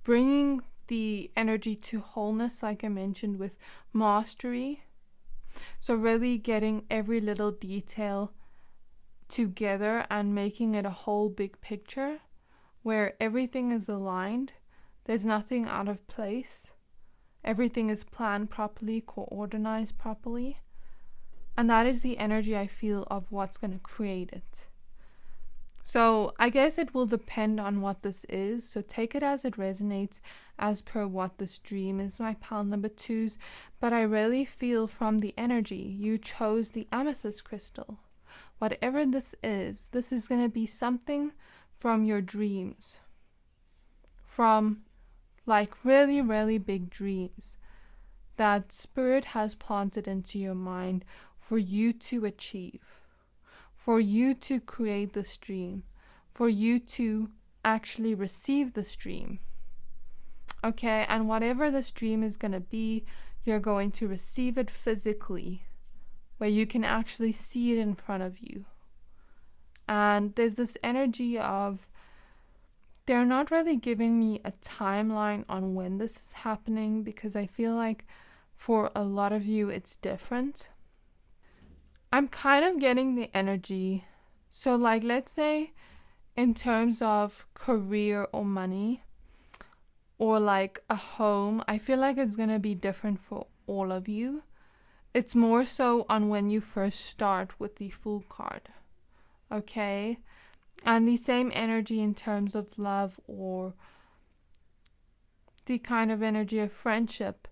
bringing the energy to wholeness, like I mentioned, with mastery. So really getting every little detail together and making it a whole big picture where everything is aligned. There's nothing out of place. Everything is planned properly, coordinated properly. And that is the energy I feel of what's going to create it. So I guess it will depend on what this is. So take it as it resonates as per what this dream is, my pile number 2s. But I really feel from the energy, you chose the amethyst crystal. Whatever this is going to be something from your dreams. From like really, really big dreams that spirit has planted into your mind for you to achieve. For you to create this dream, for you to actually receive this dream. Okay, and whatever this dream is going to be, you're going to receive it physically, where you can actually see it in front of you. And there's this energy of, they're not really giving me a timeline on when this is happening, because I feel like for a lot of you it's different. I'm kind of getting the energy. So like, let's say in terms of career or money or like a home, I feel like it's going to be different for all of you. It's more so on when you first start with the Fool card. Okay? And the same energy in terms of love or the kind of energy of friendship.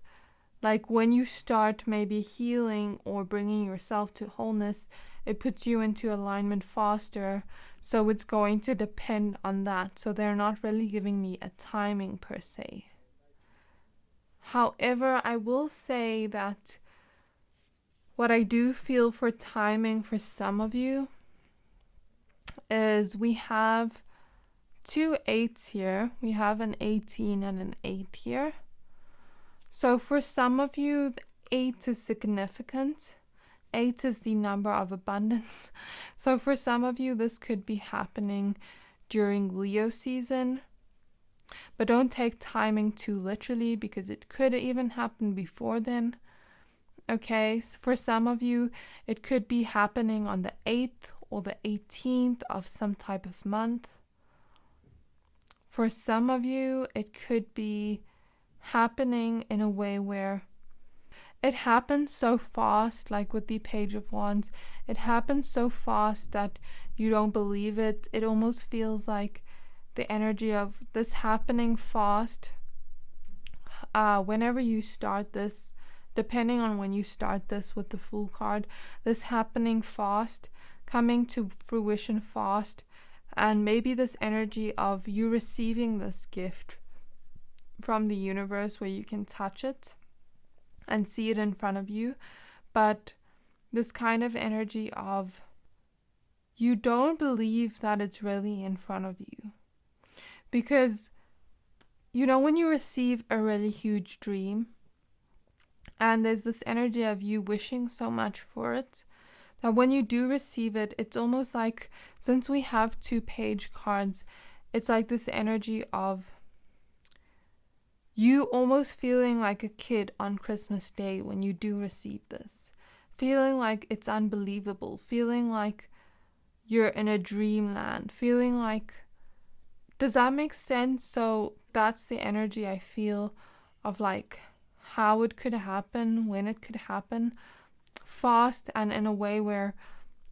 Like when you start maybe healing or bringing yourself to wholeness, it puts you into alignment faster. So it's going to depend on that. So they're not really giving me a timing per se. However, I will say that what I do feel for timing for some of you is we have 2 8s here. We have an 18 and an 8 here. So for some of you, the 8 is significant. 8 is the number of abundance. So for some of you, this could be happening during Leo season. But don't take timing too literally, because it could even happen before then. Okay, so for some of you, it could be happening on the 8th or the 18th of some type of month. For some of you, it could be happening in a way where it happens so fast, like with the Page of Wands. It happens so fast that you don't believe it. It almost feels like the energy of this happening fast. Whenever you start this, depending on when you start this with the Fool card, this happening fast, coming to fruition fast, and maybe this energy of you receiving this gift from the universe where you can touch it and see it in front of you, but this kind of energy of you don't believe that it's really in front of you. Because, you know, when you receive a really huge dream and there's this energy of you wishing so much for it, that when you do receive it, it's almost like, since we have 2 page cards, it's like this energy of you almost feeling like a kid on Christmas Day when you do receive this. Feeling like it's unbelievable. Feeling like you're in a dreamland. Feeling like, does that make sense? So that's the energy I feel of like how it could happen, when it could happen. Fast and in a way where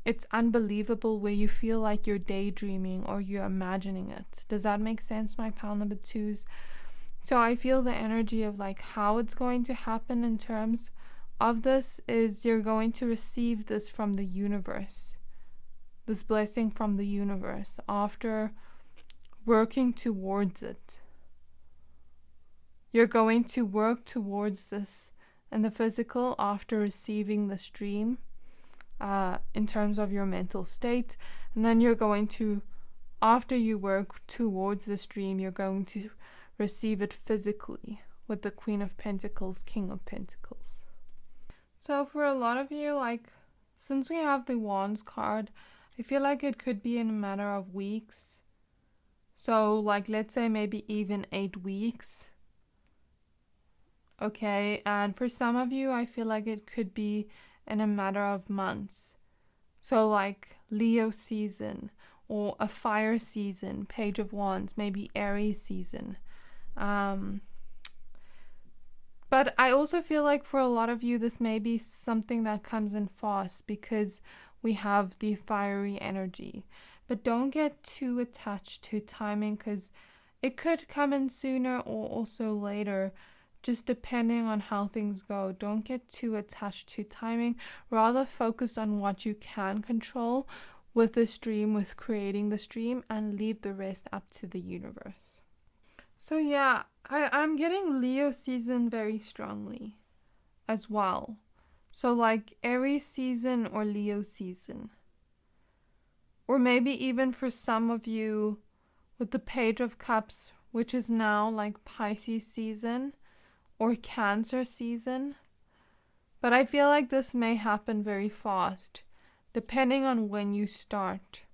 it's unbelievable, where you feel like you're daydreaming or you're imagining it. Does that make sense, my pile number 2s? So I feel the energy of like how it's going to happen in terms of this is you're going to receive this from the universe. This blessing from the universe after working towards it. You're going to work towards this in the physical after receiving this dream in terms of your mental state. And then you're going to, after you work towards this dream, you're going to receive it physically with the Queen of Pentacles, King of Pentacles. So for a lot of you, like, since we have the Wands card, I feel like it could be in a matter of weeks. So like, let's say maybe even 8 weeks. Okay, and for some of you, I feel like it could be in a matter of months. So like Leo season or a fire season, Page of Wands, maybe Aries season. But I also feel like for a lot of you, this may be something that comes in fast because we have the fiery energy. But don't get too attached to timing because it could come in sooner or also later, just depending on how things go. Don't get too attached to timing. Rather focus on what you can control with this dream, with creating this dream, and leave the rest up to the universe. So yeah, I'm getting Leo season very strongly as well. So like Aries season or Leo season. Or maybe even for some of you with the Page of Cups, which is now like Pisces season or Cancer season. But I feel like this may happen very fast, depending on when you start.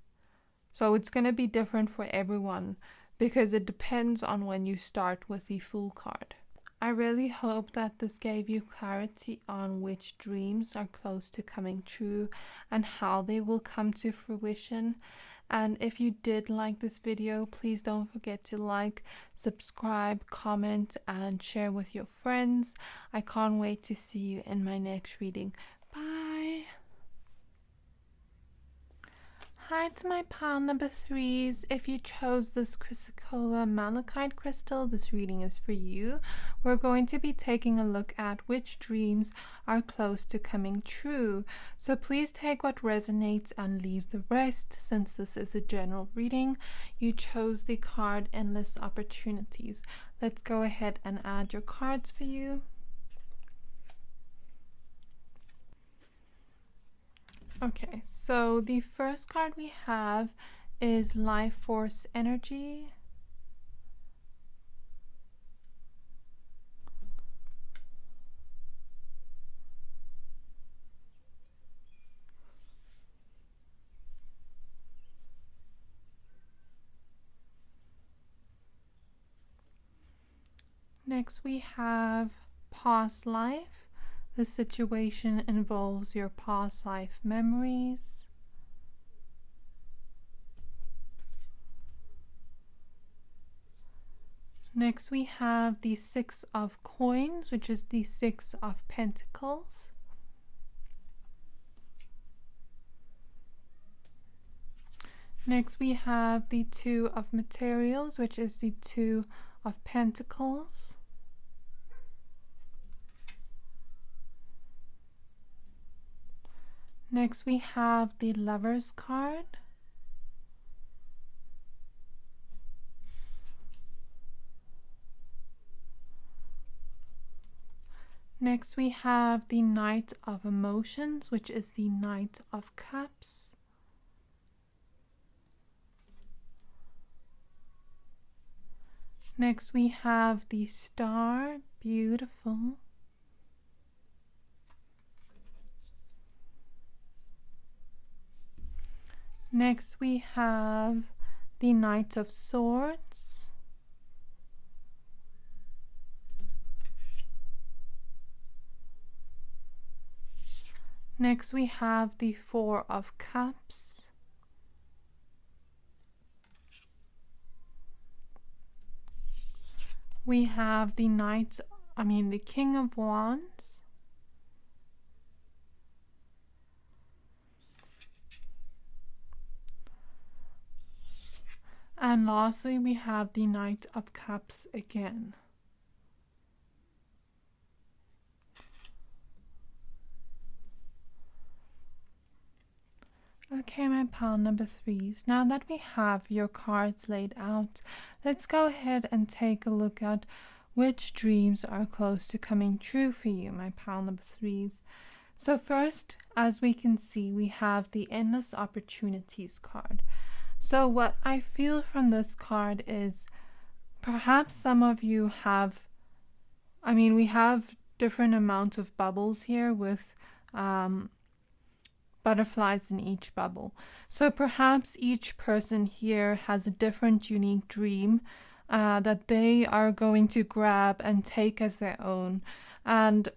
So it's going to be different for everyone, because it depends on when you start with the Fool card. I really hope that this gave you clarity on which dreams are close to coming true and how they will come to fruition. And if you did like this video, please don't forget to like, subscribe, comment, and share with your friends. I can't wait to see you in my next reading. Bye! Hi to my pile number 3s. If you chose this Chrysocolla malachite crystal, this reading is for you. We're going to be taking a look at which dreams are close to coming true. So please take what resonates and leave the rest. Since this is a general reading, you chose the card Endless Opportunities. Let's go ahead and add your cards for you. Okay, so the first card we have is Life Force Energy. Next we have Past Life. The situation involves your past life memories. Next we have the 6 of Coins, which is the 6 of Pentacles. Next we have the 2 of Materials, which is the 2 of Pentacles. Next we have the Lovers card. Next we have the Knight of Emotions, which is the Knight of Cups. Next we have the Star, beautiful. Next we have the Knight of Swords, next we have the Four of Cups, we have the King of Wands, and lastly we have the Knight of Cups again. Okay, my pile number 3s, now that we have your cards laid out, let's go ahead and take a look at which dreams are close to coming true for you, my pile number 3s. So first, as we can see, we have the Endless Opportunities card. So what I feel from this card is perhaps some of you have, we have different amounts of bubbles here with butterflies in each bubble. So perhaps each person here has a different unique dream that they are going to grab and take as their own. And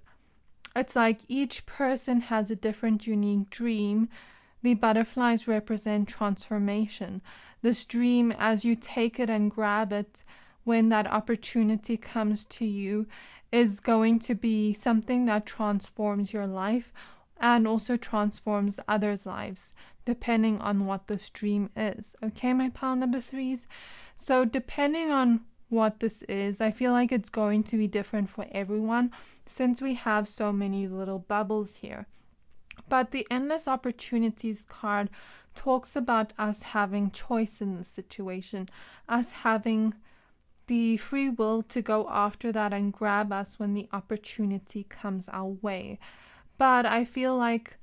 it's like each person has a different unique dream. The butterflies represent transformation. This dream, as you take it and grab it, when that opportunity comes to you, is going to be something that transforms your life and also transforms others' lives, depending on what this dream is. Okay, my pile number 3s? So depending on what this is, I feel like it's going to be different for everyone since we have so many little bubbles here. But the Endless Opportunities card talks about us having choice in this situation, us having the free will to go after that and grab us when the opportunity comes our way. But I feel like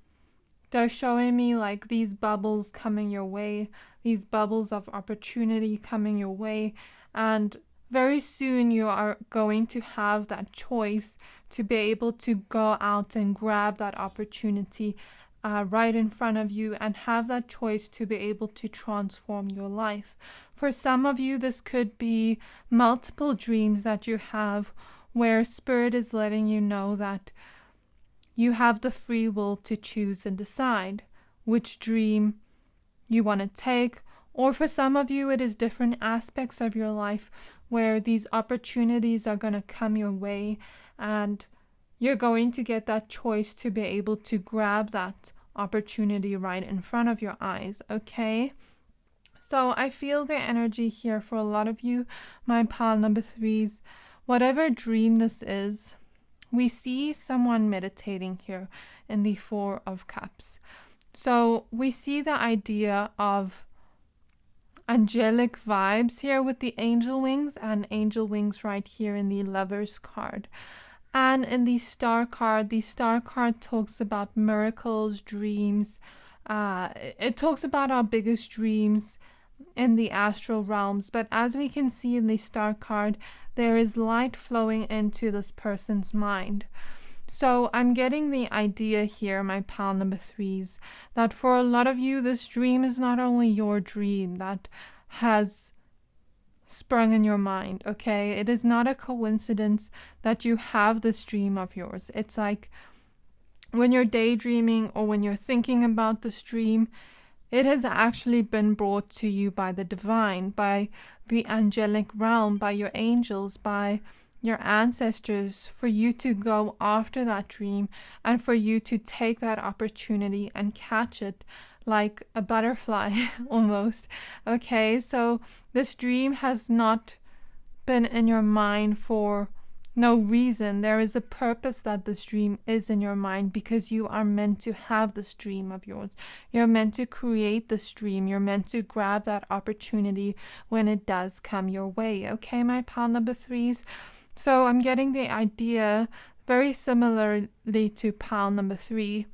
they're showing me like these bubbles coming your way, these bubbles of opportunity coming your way, and very soon you are going to have that choice to be able to go out and grab that opportunity right in front of you and have that choice to be able to transform your life. For some of you, this could be multiple dreams that you have where Spirit is letting you know that you have the free will to choose and decide which dream you want to take. Or for some of you, it is different aspects of your life where these opportunities are going to come your way and you're going to get that choice to be able to grab that opportunity right in front of your eyes, okay? So I feel the energy here for a lot of you, my pile number 3s. Whatever dream this is, we see someone meditating here in the Four of Cups. So we see the idea of angelic vibes here with the angel wings and angel wings right here in the Lovers card. And in the Star card talks about miracles, dreams. It talks about our biggest dreams in the astral realms. But as we can see in the Star card, there is light flowing into this person's mind. So I'm getting the idea here, my pile number 3s, that for a lot of you, this dream is not only your dream that has sprung in your mind, okay? It is not a coincidence that you have this dream of yours. It's like when you're daydreaming or when you're thinking about this dream, it has actually been brought to you by the divine, by the angelic realm, by your angels, by your ancestors, for you to go after that dream and for you to take that opportunity and catch it like a butterfly almost. Okay, so this dream has not been in your mind for no reason. There is a purpose that this dream is in your mind because you are meant to have this dream of yours. You're meant to create this dream. You're meant to grab that opportunity when it does come your way. Okay, my pile number 3s. So I'm getting the idea very similarly to pile number 2.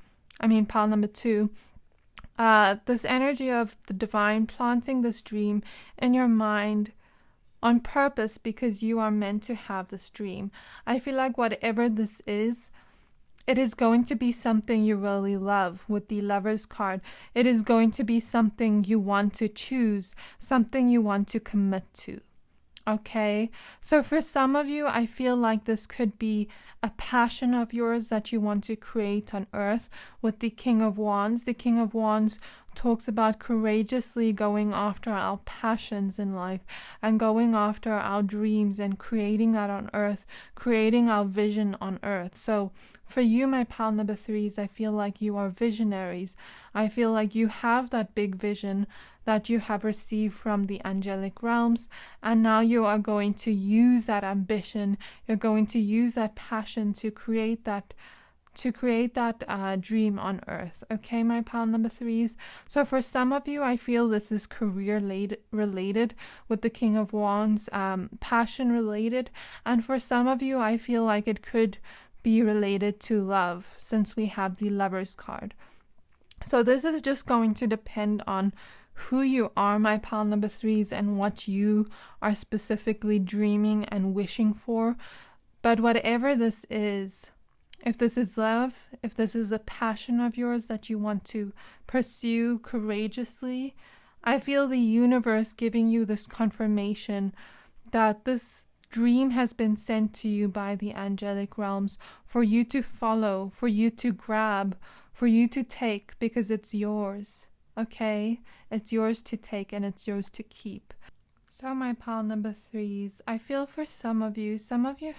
This energy of the divine planting this dream in your mind on purpose because you are meant to have this dream. I feel like whatever this is, it is going to be something you really love with the Lover's card. It is going to be something you want to choose, something you want to commit to. Okay, so for some of you, I feel like this could be a passion of yours that you want to create on earth with the King of Wands. The King of Wands talks about courageously going after our passions in life and going after our dreams and creating that on earth, creating our vision on earth. So for you, my pile number 3s, I feel like you are visionaries. I feel like you have that big vision that you have received from the angelic realms, and now you are going to use that ambition, you're going to use that passion to create that dream on earth. Okay, my pile number 3s. So for some of you, I feel this is career related with the King of Wands, passion related, and for some of you, I feel like it could be related to love, since we have the Lover's card. So this is just going to depend on who you are, my pile number 3s, and what you are specifically dreaming and wishing for. But whatever this is, if this is love, if this is a passion of yours that you want to pursue courageously, I feel the universe giving you this confirmation that this dream has been sent to you by the angelic realms for you to follow, for you to grab, for you to take, because it's yours. Okay, it's yours to take and it's yours to keep. So my pile number 3s, I feel for some of you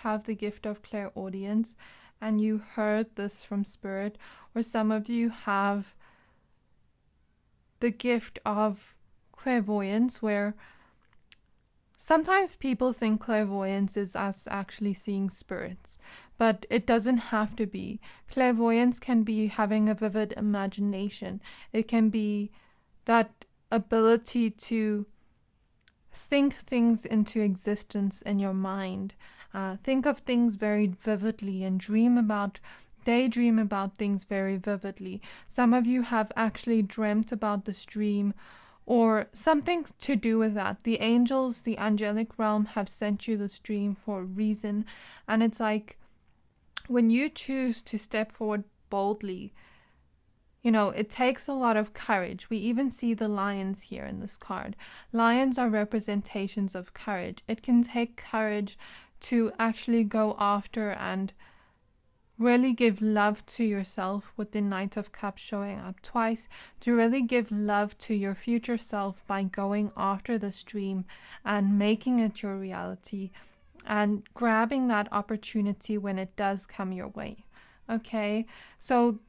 have the gift of clairaudience and you heard this from spirit, or some of you have the gift of clairvoyance, where sometimes people think clairvoyance is us actually seeing spirits, but it doesn't have to be. Clairvoyance can be having a vivid imagination. It can be that ability to think things into existence in your mind. Think of things very vividly and daydream about things very vividly. Some of you have actually dreamt about this dream or something to do with that. The angels, the angelic realm, have sent you this dream for a reason. And it's like, when you choose to step forward boldly, it takes a lot of courage. We even see the lions here in this card. Lions are representations of courage. It can take courage to actually go after and really give love to yourself, with the Knight of Cups showing up twice, to really give love to your future self by going after this dream and making it your reality and grabbing that opportunity when it does come your way. Okay, so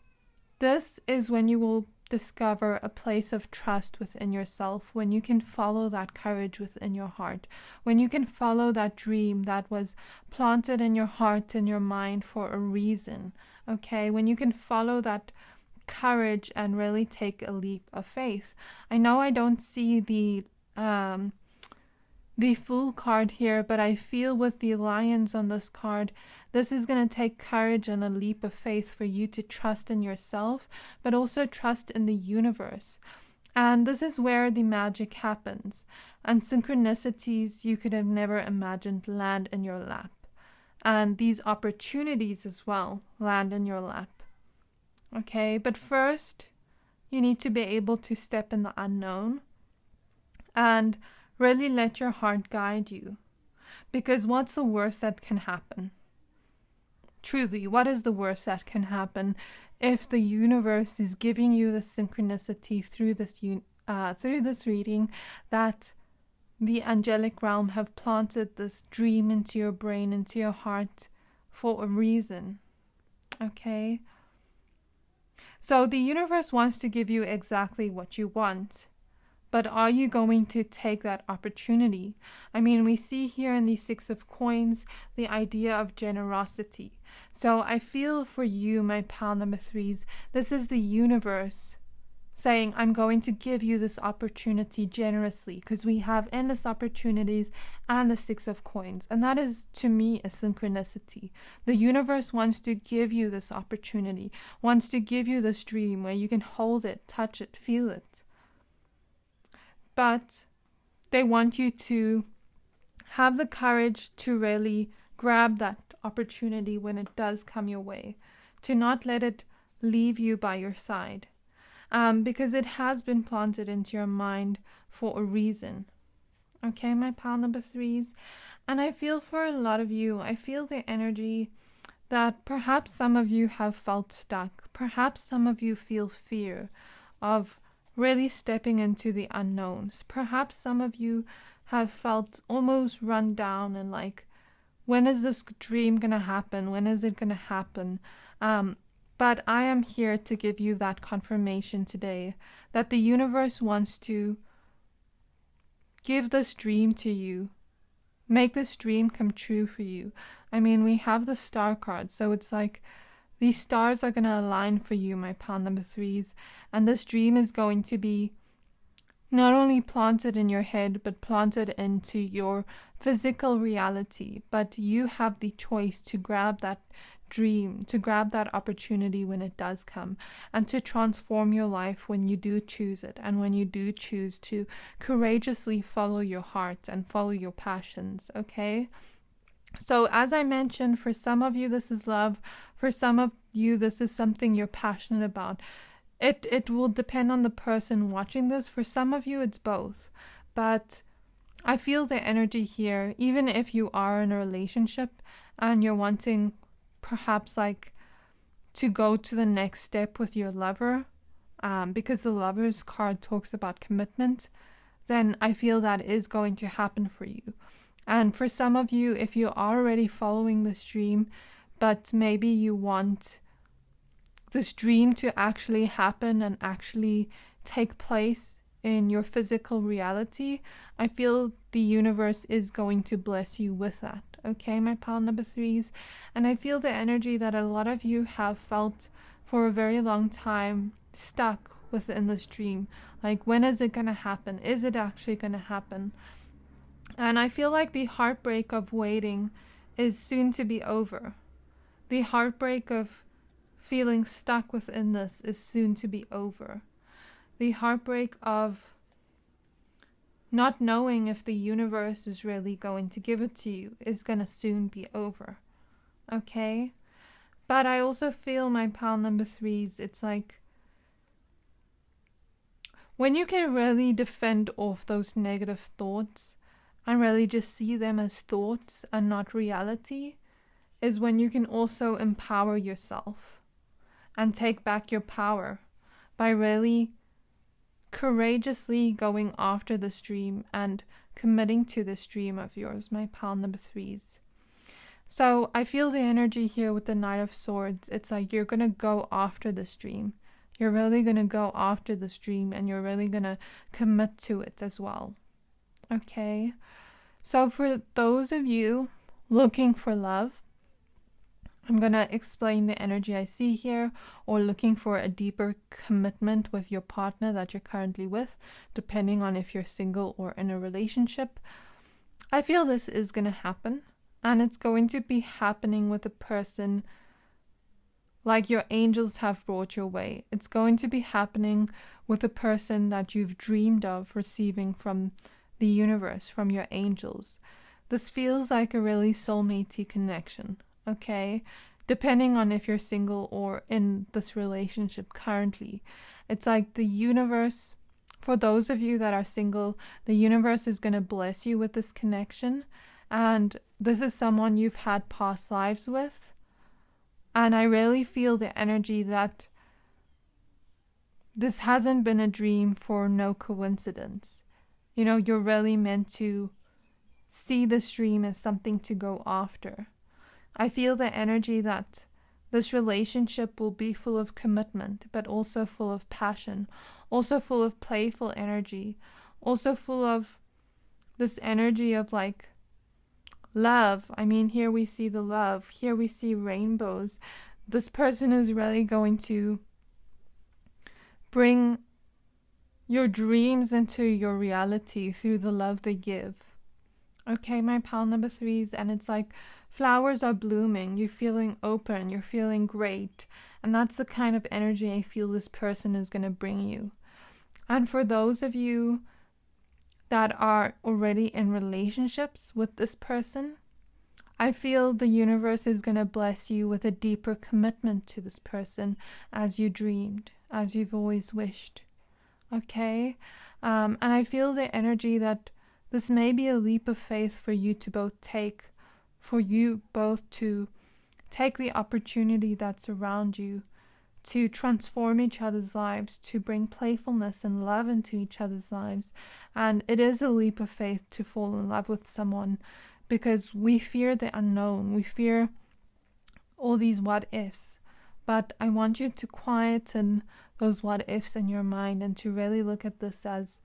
this is when you will discover a place of trust within yourself, when you can follow that courage within your heart, when you can follow that dream that was planted in your heart and your mind for a reason. Okay, when you can follow that courage and really take a leap of faith. I know I don't see the Fool card here, but I feel with the lions on this card, this is going to take courage and a leap of faith for you to trust in yourself, but also trust in the universe. And this is where the magic happens. And synchronicities you could have never imagined land in your lap. And these opportunities as well land in your lap. Okay, but first, you need to be able to step in the unknown and really let your heart guide you. Because what's the worst that can happen? Truly, what is the worst that can happen if the universe is giving you the synchronicity through this reading that the angelic realm have planted this dream into your brain, into your heart for a reason? Okay? So the universe wants to give you exactly what you want. But are you going to take that opportunity? I mean, we see here in the Six of Coins the idea of generosity. So I feel for you, my pile number 3s, this is the universe saying, I'm going to give you this opportunity generously, because we have endless opportunities and the Six of Coins. And that is, to me, a synchronicity. The universe wants to give you this opportunity, wants to give you this dream where you can hold it, touch it, feel it. But they want you to have the courage to really grab that opportunity when it does come your way, to not let it leave you by your side, because it has been planted into your mind for a reason. Okay, my pile number 3s. And I feel for a lot of you, I feel the energy that perhaps some of you have felt stuck. Perhaps some of you feel fear of really stepping into the unknowns. Perhaps some of you have felt almost run down and like, when is this dream going to happen? When is it going to happen? But I am here to give you that confirmation today that the universe wants to give this dream to you. Make this dream come true for you. I mean, we have the star card, so it's like these stars are going to align for you, my pile number 3s. And this dream is going to be not only planted in your head, but planted into your physical reality. But you have the choice to grab that dream, to grab that opportunity when it does come, and to transform your life when you do choose it, and when you do choose to courageously follow your heart and follow your passions. Okay, so as I mentioned, for some of you this is love, for some of you this is something you're passionate about. It will depend on the person watching this. For some of you it's both, but I feel the energy here, even if you are in a relationship and you're wanting perhaps like to go to the next step with your lover, because the Lover's card talks about commitment, then I feel that is going to happen for you. And for some of you, if you are already following this dream, but maybe you want this dream to actually happen and actually take place in your physical reality, I feel the universe is going to bless you with that. Okay, my pile number 3s. And I feel the energy that a lot of you have felt for a very long time stuck within this dream. Like, when is it going to happen? Is it actually going to happen? And I feel like the heartbreak of waiting is soon to be over. The heartbreak of feeling stuck within this is soon to be over. The heartbreak of not knowing if the universe is really going to give it to you is going to soon be over. Okay? But I also feel, my pile number 3s, it's like when you can really defend off those negative thoughts and really just see them as thoughts and not reality, is when you can also empower yourself and take back your power by really courageously going after this dream and committing to this dream of yours, my pile number 3s. So I feel the energy here with the Knight of Swords. It's like you're going to go after this dream. You're really going to go after this dream, and you're really going to commit to it as well. Okay? So for those of you looking for love, I'm going to explain the energy I see here, or looking for a deeper commitment with your partner that you're currently with, depending on if you're single or in a relationship. I feel this is going to happen, and it's going to be happening with a person like your angels have brought your way. It's going to be happening with a person that you've dreamed of receiving from the universe, from your angels. This feels like a really soulmate-y connection. Okay, depending on if you're single or in this relationship currently. It's like the universe, for those of you that are single, the universe is going to bless you with this connection, and this is someone you've had past lives with. And I really feel the energy that this hasn't been a dream for no coincidence. You know, you're really meant to see this dream as something to go after. I feel the energy that this relationship will be full of commitment, but also full of passion, also full of playful energy, also full of this energy of like love. I mean, here we see the love, here we see rainbows. This person is really going to bring your dreams into your reality through the love they give. Okay, my pile number 3s, and it's like flowers are blooming, you're feeling open, you're feeling great, and that's the kind of energy I feel this person is going to bring you. And for those of you that are already in relationships with this person, I feel the universe is going to bless you with a deeper commitment to this person as you dreamed, as you've always wished. Okay? And I feel the energy that this may be a leap of faith for you to take the opportunity that's around you to transform each other's lives, to bring playfulness and love into each other's lives. And it is a leap of faith to fall in love with someone, because we fear the unknown. We fear all these what ifs. But I want you to quieten those what ifs in your mind and to really look at this as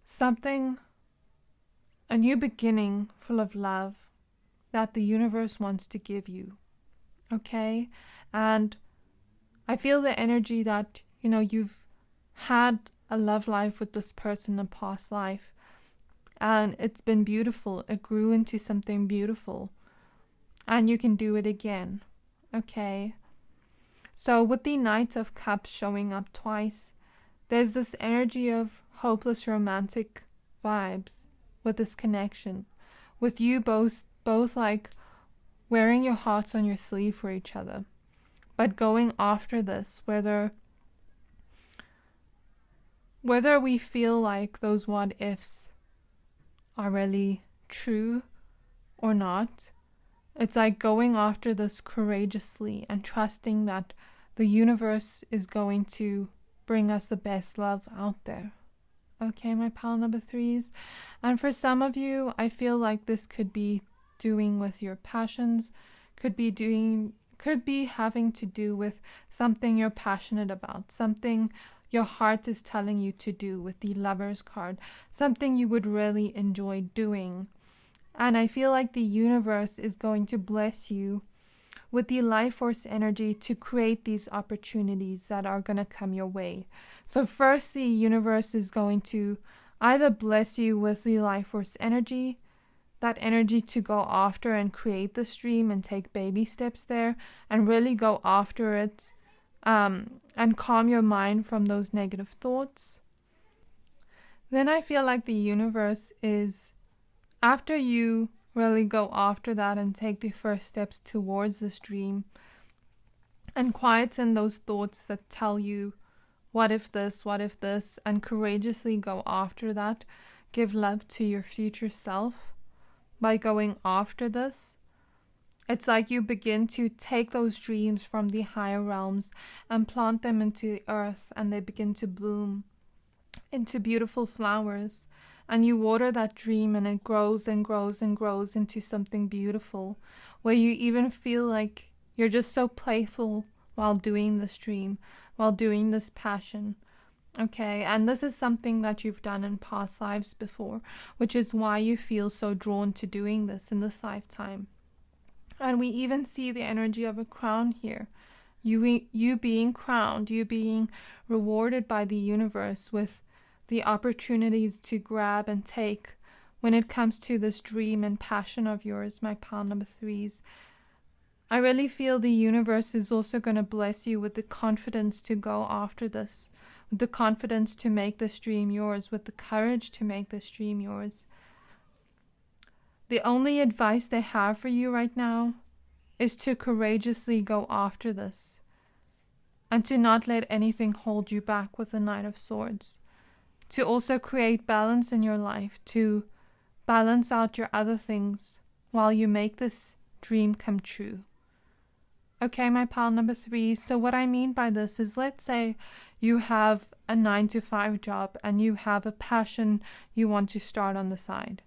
something, a new beginning full of love that the universe wants to give you. Okay? And I feel the energy that, you've had a love life with this person in a past life. And it's been beautiful. It grew into something beautiful. And you can do it again. Okay? So with the Knight of Cups showing up twice, there's this energy of hopeless romantic vibes with this connection. With you both like wearing your hearts on your sleeve for each other. But going after this, whether we feel like those what ifs are really true or not, it's like going after this courageously and trusting that the universe is going to bring us the best love out there. Okay, my pile number 3s. And for some of you, I feel like this could be doing with your passions, could be having to do with something you're passionate about, something your heart is telling you to do with the Lover's card, something you would really enjoy doing. And I feel like the universe is going to bless you with the life force energy to create these opportunities that are going to come your way. So first, the universe is going to either bless you with the life force energy, that energy to go after and create this dream and take baby steps there and really go after it, and calm your mind from those negative thoughts. Then I feel like the universe is, after you really go after that and take the first steps towards this dream and quieten those thoughts that tell you, what if this, and courageously go after that, give love to your future self by going after this. It's like you begin to take those dreams from the higher realms and plant them into the earth, and they begin to bloom into beautiful flowers. And you water that dream, and it grows and grows and grows into something beautiful, where you even feel like you're just so playful while doing this dream, while doing this passion. Okay, and this is something that you've done in past lives before, which is why you feel so drawn to doing this in this lifetime. And we even see the energy of a crown here. You being crowned, you being rewarded by the universe with the opportunities to grab and take when it comes to this dream and passion of yours, my pile number 3s. I really feel the universe is also going to bless you with the confidence to go after this, with the confidence to make this dream yours, with the courage to make this dream yours. The only advice they have for you right now is to courageously go after this and to not let anything hold you back with the Knight of Swords. To also create balance in your life, to balance out your other things while you make this dream come true. Okay, my pile number 3. So what I mean by this is, let's say you have a 9-to-5 job and you have a passion you want to start on the side.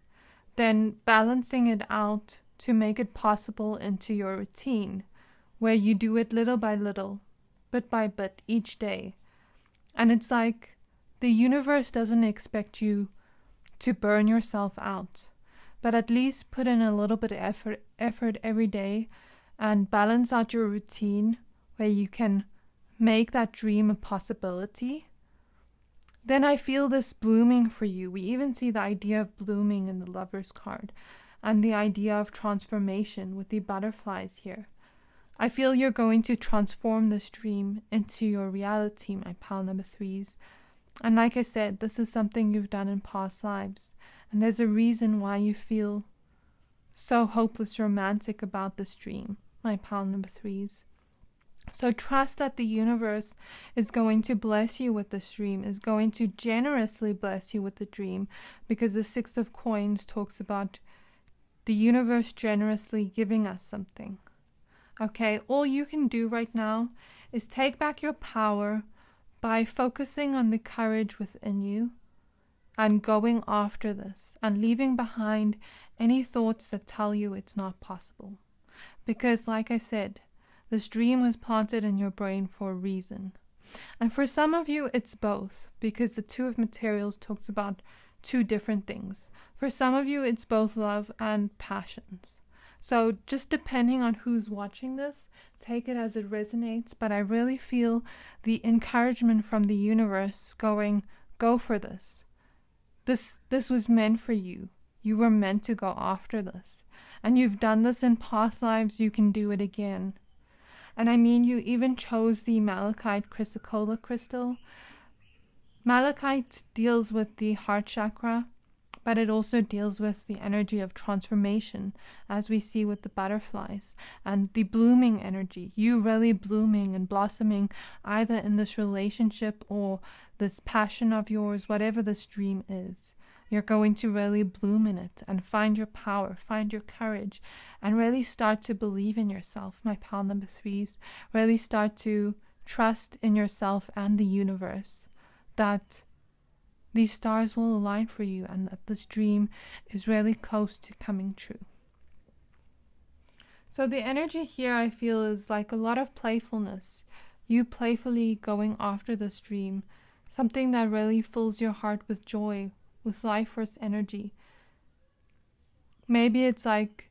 Then balancing it out to make it possible into your routine, where you do it little by little, bit by bit, each day. And it's like the universe doesn't expect you to burn yourself out, but at least put in a little bit of effort every day and balance out your routine where you can make that dream a possibility. Then I feel this blooming for you. We even see the idea of blooming in the Lover's card and the idea of transformation with the butterflies here. I feel you're going to transform this dream into your reality, my pile number 3s. And like I said, this is something you've done in past lives. And there's a reason why you feel so hopeless romantic about this dream, my pile number 3s. So trust that the universe is going to bless you with this dream, is going to generously bless you with the dream, because the 6 of Coins talks about the universe generously giving us something. Okay, all you can do right now is take back your power by focusing on the courage within you and going after this and leaving behind any thoughts that tell you it's not possible. Because like I said, this dream was planted in your brain for a reason. And for some of you, it's both, because the 2 of Materials talks about 2 different things. For some of you, it's both love and passions. So just depending on who's watching this, take it as it resonates. But I really feel the encouragement from the universe going, go for this. This was meant for you. You were meant to go after this. And you've done this in past lives, you can do it again. And I mean, you even chose the Malachite Chrysocolla crystal. Malachite deals with the heart chakra, but it also deals with the energy of transformation, as we see with the butterflies, and the blooming energy. You really blooming and blossoming either in this relationship or this passion of yours, whatever this dream is. You're going to really bloom in it and find your power, find your courage, and really start to believe in yourself, my pile number 3s. Really start to trust in yourself and the universe, that these stars will align for you and that this dream is really close to coming true. So the energy here, I feel, is like a lot of playfulness. You playfully going after this dream, something that really fills your heart with joy, with life force energy. Maybe it's like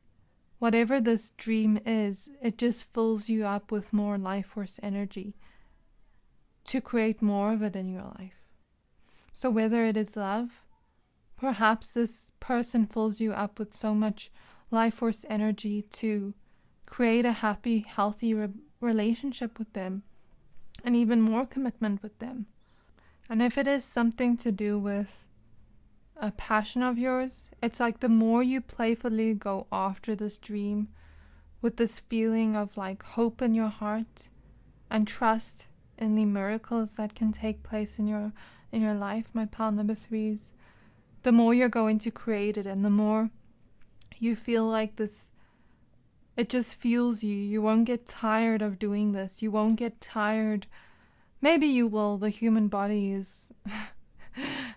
whatever this dream is, it just fills you up with more life force energy to create more of it in your life. So whether it is love, perhaps this person fills you up with so much life force energy to create a happy, healthy relationship with them, and even more commitment with them. And if it is something to do with a passion of yours, it's like the more you playfully go after this dream with this feeling of like hope in your heart and trust in the miracles that can take place in your life, my pile number 3s, the more you're going to create it, and the more you feel like this, it just fuels you. You won't get tired of doing this. You won't get tired. Maybe you will. The human body is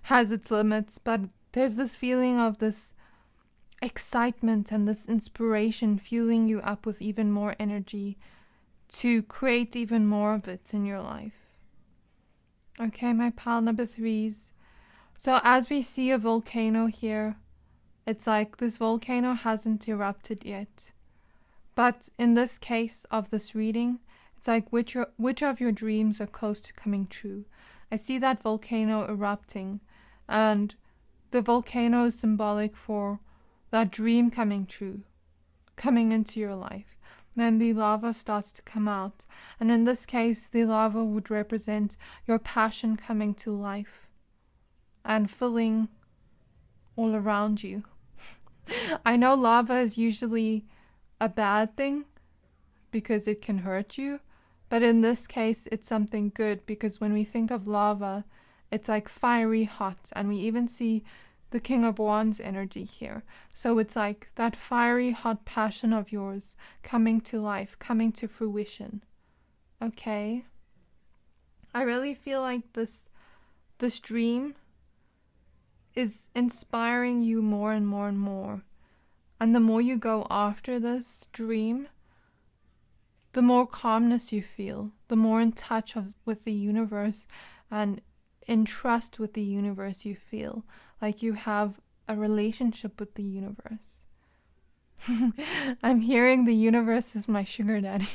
has its limits, but there's this feeling of this excitement and this inspiration fueling you up with even more energy to create even more of it in your life. Okay, my pile number 3s. So as we see a volcano here, it's like this volcano hasn't erupted yet. But in this case of this reading, it's like which of your dreams are close to coming true. I see that volcano erupting, and the volcano is symbolic for that dream coming true, coming into your life. Then the lava starts to come out, and in this case the lava would represent your passion coming to life and filling all around you. I know lava is usually a bad thing because it can hurt you, but in this case it's something good, because when we think of lava, it's like fiery hot, and we even see the King of Wands energy here. So it's like that fiery hot passion of yours coming to life, coming to fruition. Okay? I really feel like this dream is inspiring you more and more and more. And the more you go after this dream, the more calmness you feel, the more in touch with the universe and in trust with the universe you feel, like you have a relationship with the universe. I'm hearing the universe is my sugar daddy.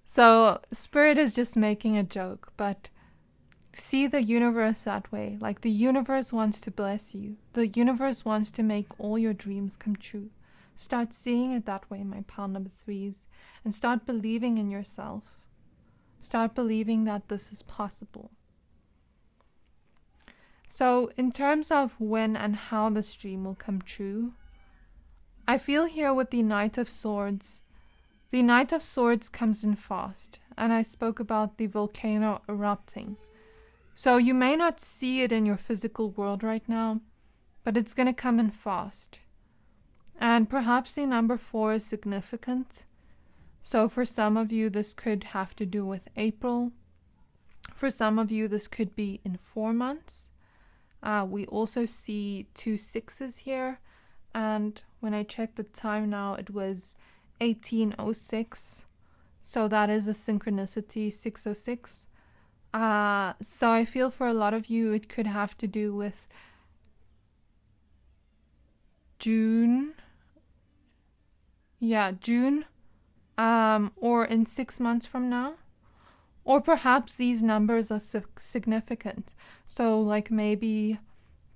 So Spirit is just making a joke, but see the universe that way. Like the universe wants to bless you. The universe wants to make all your dreams come true. Start seeing it that way, my pile number 3s, and start believing in yourself. Start believing that this is possible. So in terms of when and how this dream will come true, I feel here with the Knight of Swords. The Knight of Swords comes in fast, and I spoke about the volcano erupting. So you may not see it in your physical world right now, but it's going to come in fast. And perhaps the number 4 is significant. So for some of you, this could have to do with April. For some of you, this could be in 4 months. We also see 2 6s here. And when I checked the time now, it was 1806. So that is a synchronicity, 606. So I feel for a lot of you, it could have to do with June. Yeah, June. Or in 6 months from now. Or perhaps these numbers are significant. So like maybe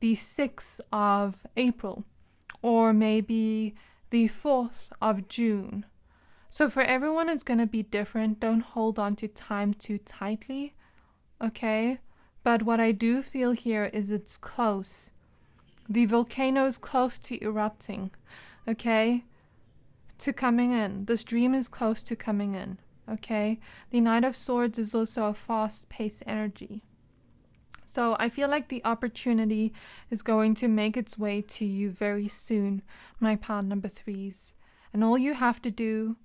the 6th of April. Or maybe the 4th of June. So for everyone, it's going to be different. Don't hold on to time too tightly. Okay? But what I do feel here is it's close. The volcano is close to erupting. Okay? To coming in. This dream is close to coming in. Okay? The Knight of Swords is also a fast-paced energy. So I feel like the opportunity is going to make its way to you very soon, my pile number 3s. And all you have to do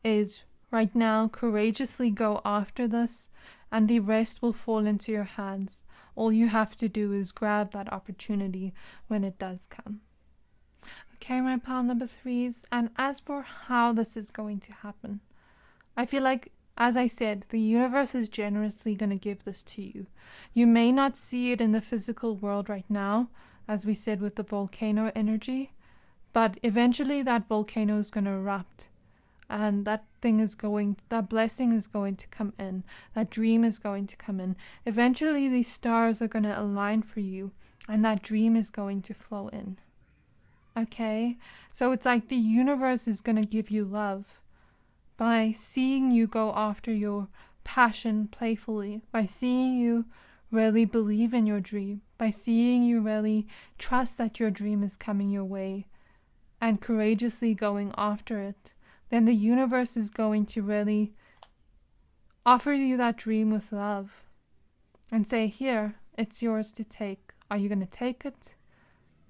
is right now courageously go after this, and the rest will fall into your hands. All you have to do is grab that opportunity when it does come. Okay, my pile number 3s. And as for how this is going to happen, I feel like, as I said, the universe is generously going to give this to you. You may not see it in the physical world right now, as we said with the volcano energy, but eventually that volcano is going to erupt, and that blessing is going to come in. That dream is going to come in. Eventually these stars are going to align for you, and that dream is going to flow in. Okay? So it's like the universe is going to give you love. By seeing you go after your passion playfully, by seeing you really believe in your dream, by seeing you really trust that your dream is coming your way and courageously going after it, then the universe is going to really offer you that dream with love and say, here, it's yours to take. Are you going to take it?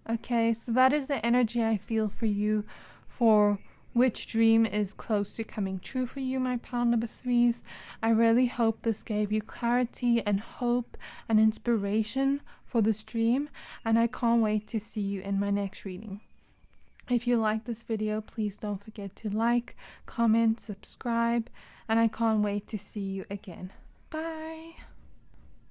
Okay, so that is the energy I feel for you, for which dream is close to coming true for you, my pile number 3s. I really hope this gave you clarity and hope and inspiration for this dream, and I can't wait to see you in my next reading. If you like this video, please don't forget to like, comment, subscribe, and I can't wait to see you again. Bye!